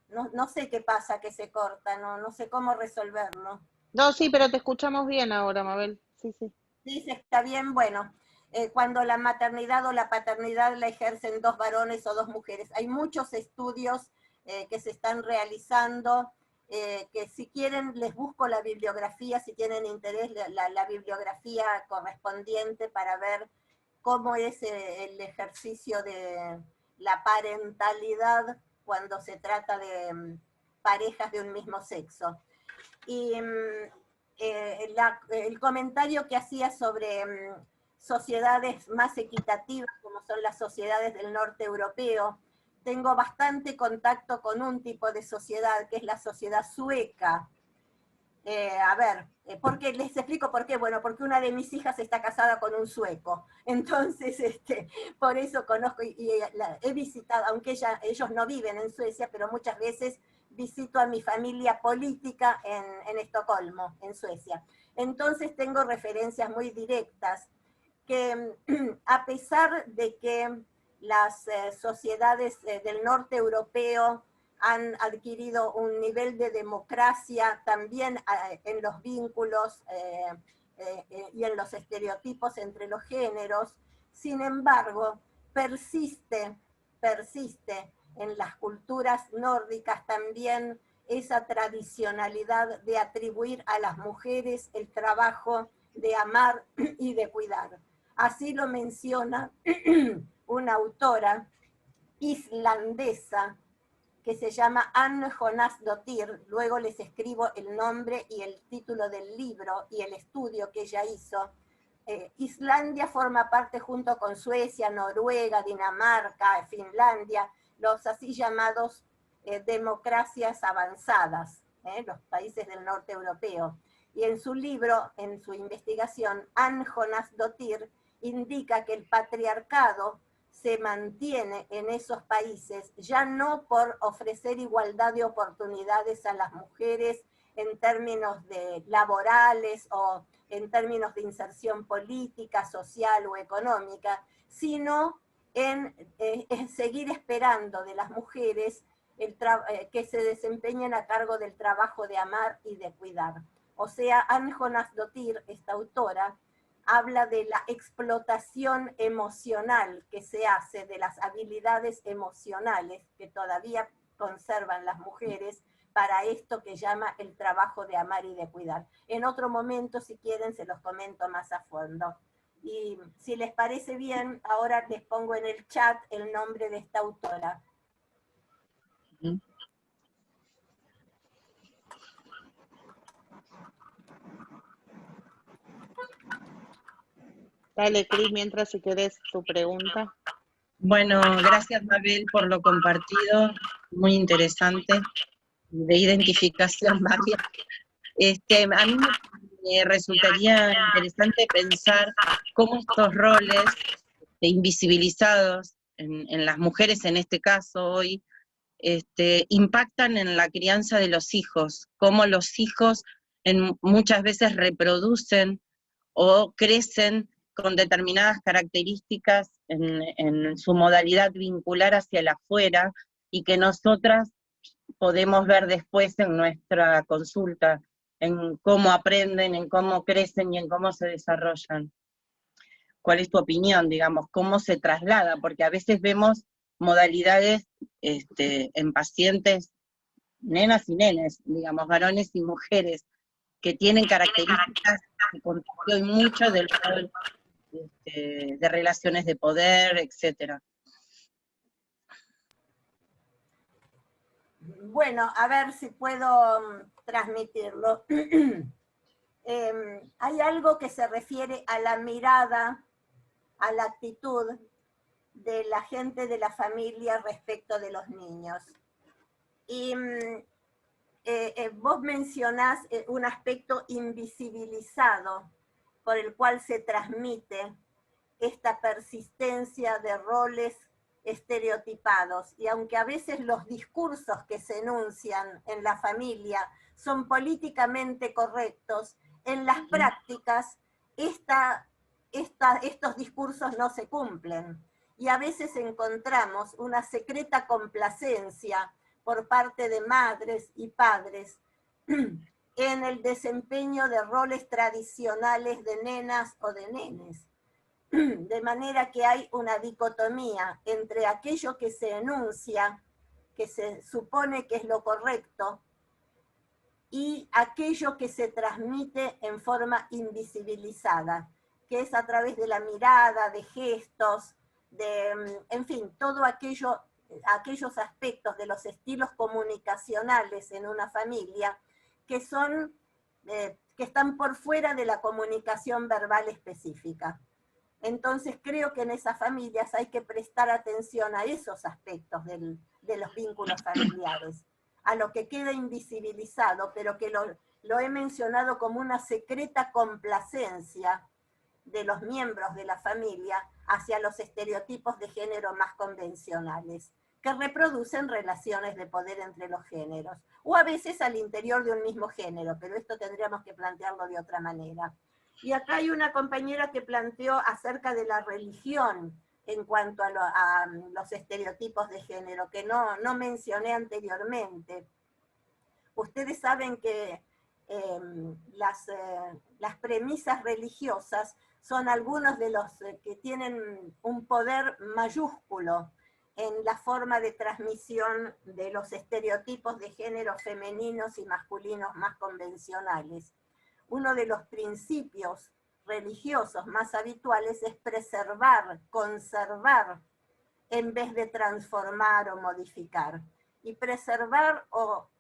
no sé qué pasa que se corta, no sé cómo resolverlo. No, sí, pero te escuchamos bien ahora, Mabel. Sí, sí. Dice, está bien, bueno, cuando la maternidad o la paternidad la ejercen dos varones o dos mujeres. Hay muchos estudios que se están realizando, que si quieren les busco la bibliografía, si tienen interés, la bibliografía correspondiente para ver cómo es el ejercicio de la parentalidad cuando se trata de parejas de un mismo sexo. Y el comentario que hacía sobre sociedades más equitativas, como son las sociedades del norte europeo, tengo bastante contacto con un tipo de sociedad, que es la sociedad sueca. Porque les explico por qué. Bueno, porque una de mis hijas está casada con un sueco. Entonces, por eso conozco y he visitado, aunque ellos no viven en Suecia, pero muchas veces visito a mi familia política en Estocolmo, en Suecia. Entonces tengo referencias muy directas que a pesar de que las sociedades del norte europeo han adquirido un nivel de democracia también en los vínculos y en los estereotipos entre los géneros, sin embargo, persiste en las culturas nórdicas también esa tradicionalidad de atribuir a las mujeres el trabajo de amar y de cuidar. Así lo menciona una autora islandesa que se llama Anne Jónasdóttir. Luego les escribo el nombre y el título del libro y el estudio que ella hizo. Islandia forma parte junto con Suecia, Noruega, Dinamarca, Finlandia, los así llamados democracias avanzadas, los países del norte europeo. Y en su libro, en su investigación, Anne Jónasdóttir indica que el patriarcado se mantiene en esos países, ya no por ofrecer igualdad de oportunidades a las mujeres en términos de laborales o en términos de inserción política, social o económica, sino en seguir esperando de las mujeres que se desempeñen a cargo del trabajo de amar y de cuidar. O sea, Anne Jónasdóttir, esta autora, habla de la explotación emocional que se hace de las habilidades emocionales que todavía conservan las mujeres para esto que llama el trabajo de amar y de cuidar. En otro momento, si quieren, se los comento más a fondo. Y si les parece bien, ahora les pongo en el chat el nombre de esta autora. Dale, Cris, mientras si querés tu pregunta. Bueno, gracias Mabel por lo compartido, muy interesante, de identificación varias. A mí me resultaría interesante pensar cómo estos roles invisibilizados en las mujeres, en este caso hoy, impactan en la crianza de los hijos, cómo los hijos muchas veces reproducen o crecen con determinadas características en su modalidad vincular hacia el afuera, y que nosotras podemos ver después en nuestra consulta, en cómo aprenden, en cómo crecen y en cómo se desarrollan. ¿Cuál es tu opinión, digamos? ¿Cómo se traslada? Porque a veces vemos modalidades en pacientes, nenas y nenes, digamos, varones y mujeres, que tienen características que constituyen mucho del rol de relaciones de poder, etcétera. Bueno, a ver si puedo transmitirlo. Hay algo que se refiere a la mirada, a la actitud de la gente de la familia respecto de los niños. Y vos mencionás un aspecto invisibilizado por el cual se transmite esta persistencia de roles estereotipados, y aunque a veces los discursos que se enuncian en la familia son políticamente correctos, en las prácticas estos discursos no se cumplen. Y a veces encontramos una secreta complacencia por parte de madres y padres en el desempeño de roles tradicionales de nenas o de nenes. De manera que hay una dicotomía entre aquello que se enuncia, que se supone que es lo correcto, y aquello que se transmite en forma invisibilizada, que es a través de la mirada, de gestos, en fin, todo aquellos aspectos de los estilos comunicacionales en una familia que están por fuera de la comunicación verbal específica. Entonces creo que en esas familias hay que prestar atención a esos aspectos de los vínculos familiares, a lo que queda invisibilizado, pero que lo he mencionado como una secreta complacencia de los miembros de la familia hacia los estereotipos de género más convencionales, que reproducen relaciones de poder entre los géneros, o a veces al interior de un mismo género, pero esto tendríamos que plantearlo de otra manera. Y acá hay una compañera que planteó acerca de la religión en cuanto a los estereotipos de género, que no mencioné anteriormente. Ustedes saben que las premisas religiosas son algunos de los que tienen un poder mayúsculo en la forma de transmisión de los estereotipos de género femeninos y masculinos más convencionales. Uno de los principios religiosos más habituales es preservar, conservar, en vez de transformar o modificar. Y preservar o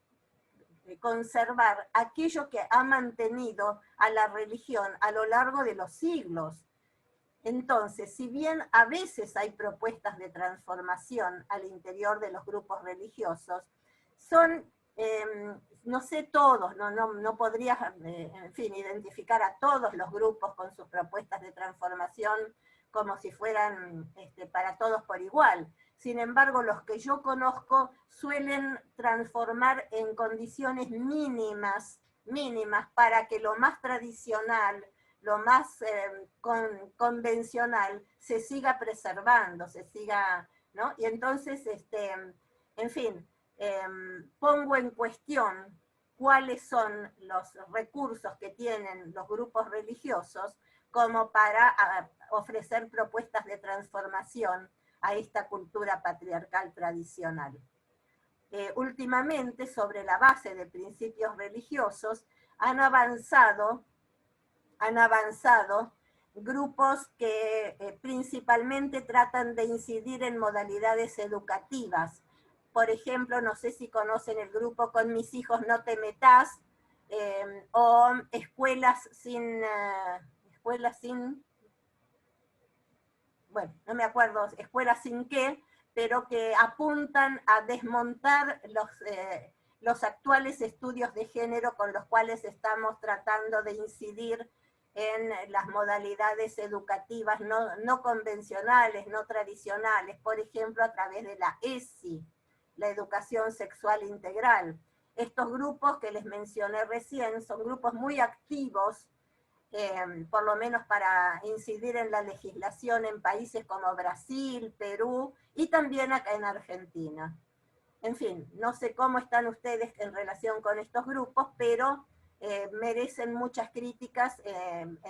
conservar aquello que ha mantenido a la religión a lo largo de los siglos. Entonces, si bien a veces hay propuestas de transformación al interior de los grupos religiosos, son, no sé todos, no podría, en fin, identificar a todos los grupos con sus propuestas de transformación como si fueran para todos por igual. Sin embargo, los que yo conozco suelen transformar en condiciones mínimas para que lo más tradicional, lo más convencional se siga preservando, se siga, ¿no? Y entonces, en fin, pongo en cuestión cuáles son los recursos que tienen los grupos religiosos como para ofrecer propuestas de transformación a esta cultura patriarcal tradicional. Últimamente, sobre la base de principios religiosos, han avanzado grupos que principalmente tratan de incidir en modalidades educativas. Por ejemplo, no sé si conocen el grupo Con mis hijos no te metas, o escuelas sin, bueno, no me acuerdo, escuelas sin qué, pero que apuntan a desmontar los actuales estudios de género con los cuales estamos tratando de incidir en las modalidades educativas no convencionales, no tradicionales, por ejemplo, a través de la ESI, la educación sexual integral. Estos grupos que les mencioné recién son grupos muy activos, por lo menos para incidir en la legislación en países como Brasil, Perú y también acá en Argentina. En fin, no sé cómo están ustedes en relación con estos grupos, pero merecen muchas críticas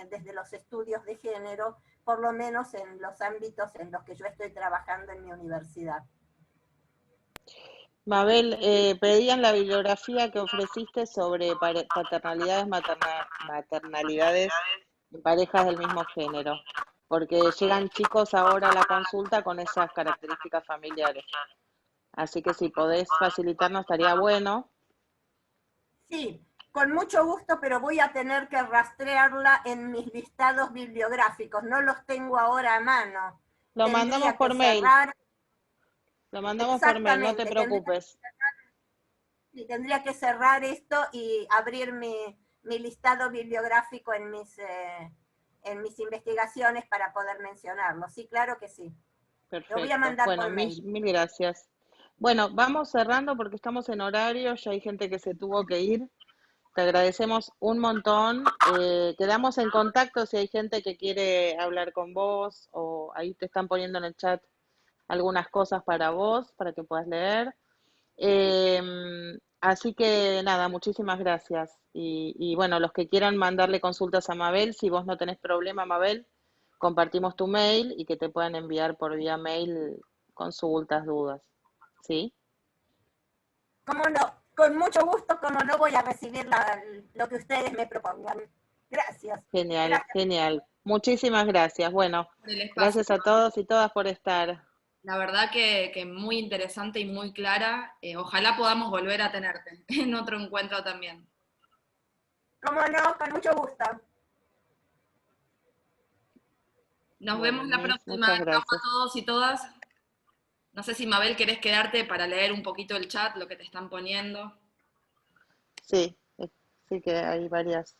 desde los estudios de género, por lo menos en los ámbitos en los que yo estoy trabajando en mi universidad. Mabel, pedían la bibliografía que ofreciste sobre paternalidades, maternalidades en parejas del mismo género, porque llegan chicos ahora a la consulta con esas características familiares. Así que si podés facilitarnos estaría bueno. Sí, con mucho gusto, pero voy a tener que rastrearla en mis listados bibliográficos. No los tengo ahora a mano. Lo mandamos por mail. Lo mandamos por mail, no te preocupes. Sí, tendría que cerrar esto y abrir mi listado bibliográfico en mis investigaciones para poder mencionarlo. Sí, claro que sí. Perfecto. Lo voy a mandar Bueno, por mail. mil gracias. Bueno, vamos cerrando porque estamos en horario, ya hay gente que se tuvo que ir. Te agradecemos un montón. Quedamos en contacto si hay gente que quiere hablar con vos o ahí te están poniendo en el chat algunas cosas para vos, para que puedas leer. Así que nada, muchísimas gracias. Y bueno, los que quieran mandarle consultas a Mabel, si vos no tenés problema, Mabel, compartimos tu mail y que te puedan enviar por vía mail consultas, dudas. ¿Sí? ¿Cómo no? Con mucho gusto, como no voy a recibir lo que ustedes me propongan. Gracias. Genial, Gracias. genial. Muchísimas gracias. Bueno, Por el espacio. gracias a todos y todas por estar. La verdad que muy interesante y muy clara. Ojalá podamos volver a tenerte en otro encuentro también. ¿Cómo no? Con mucho gusto. Nos Bueno, vemos la Miss, próxima. muchas Chao gracias. a todos y todas. No sé si Mabel querés quedarte para leer un poquito el chat, lo que te están poniendo. Sí, sí que hay varias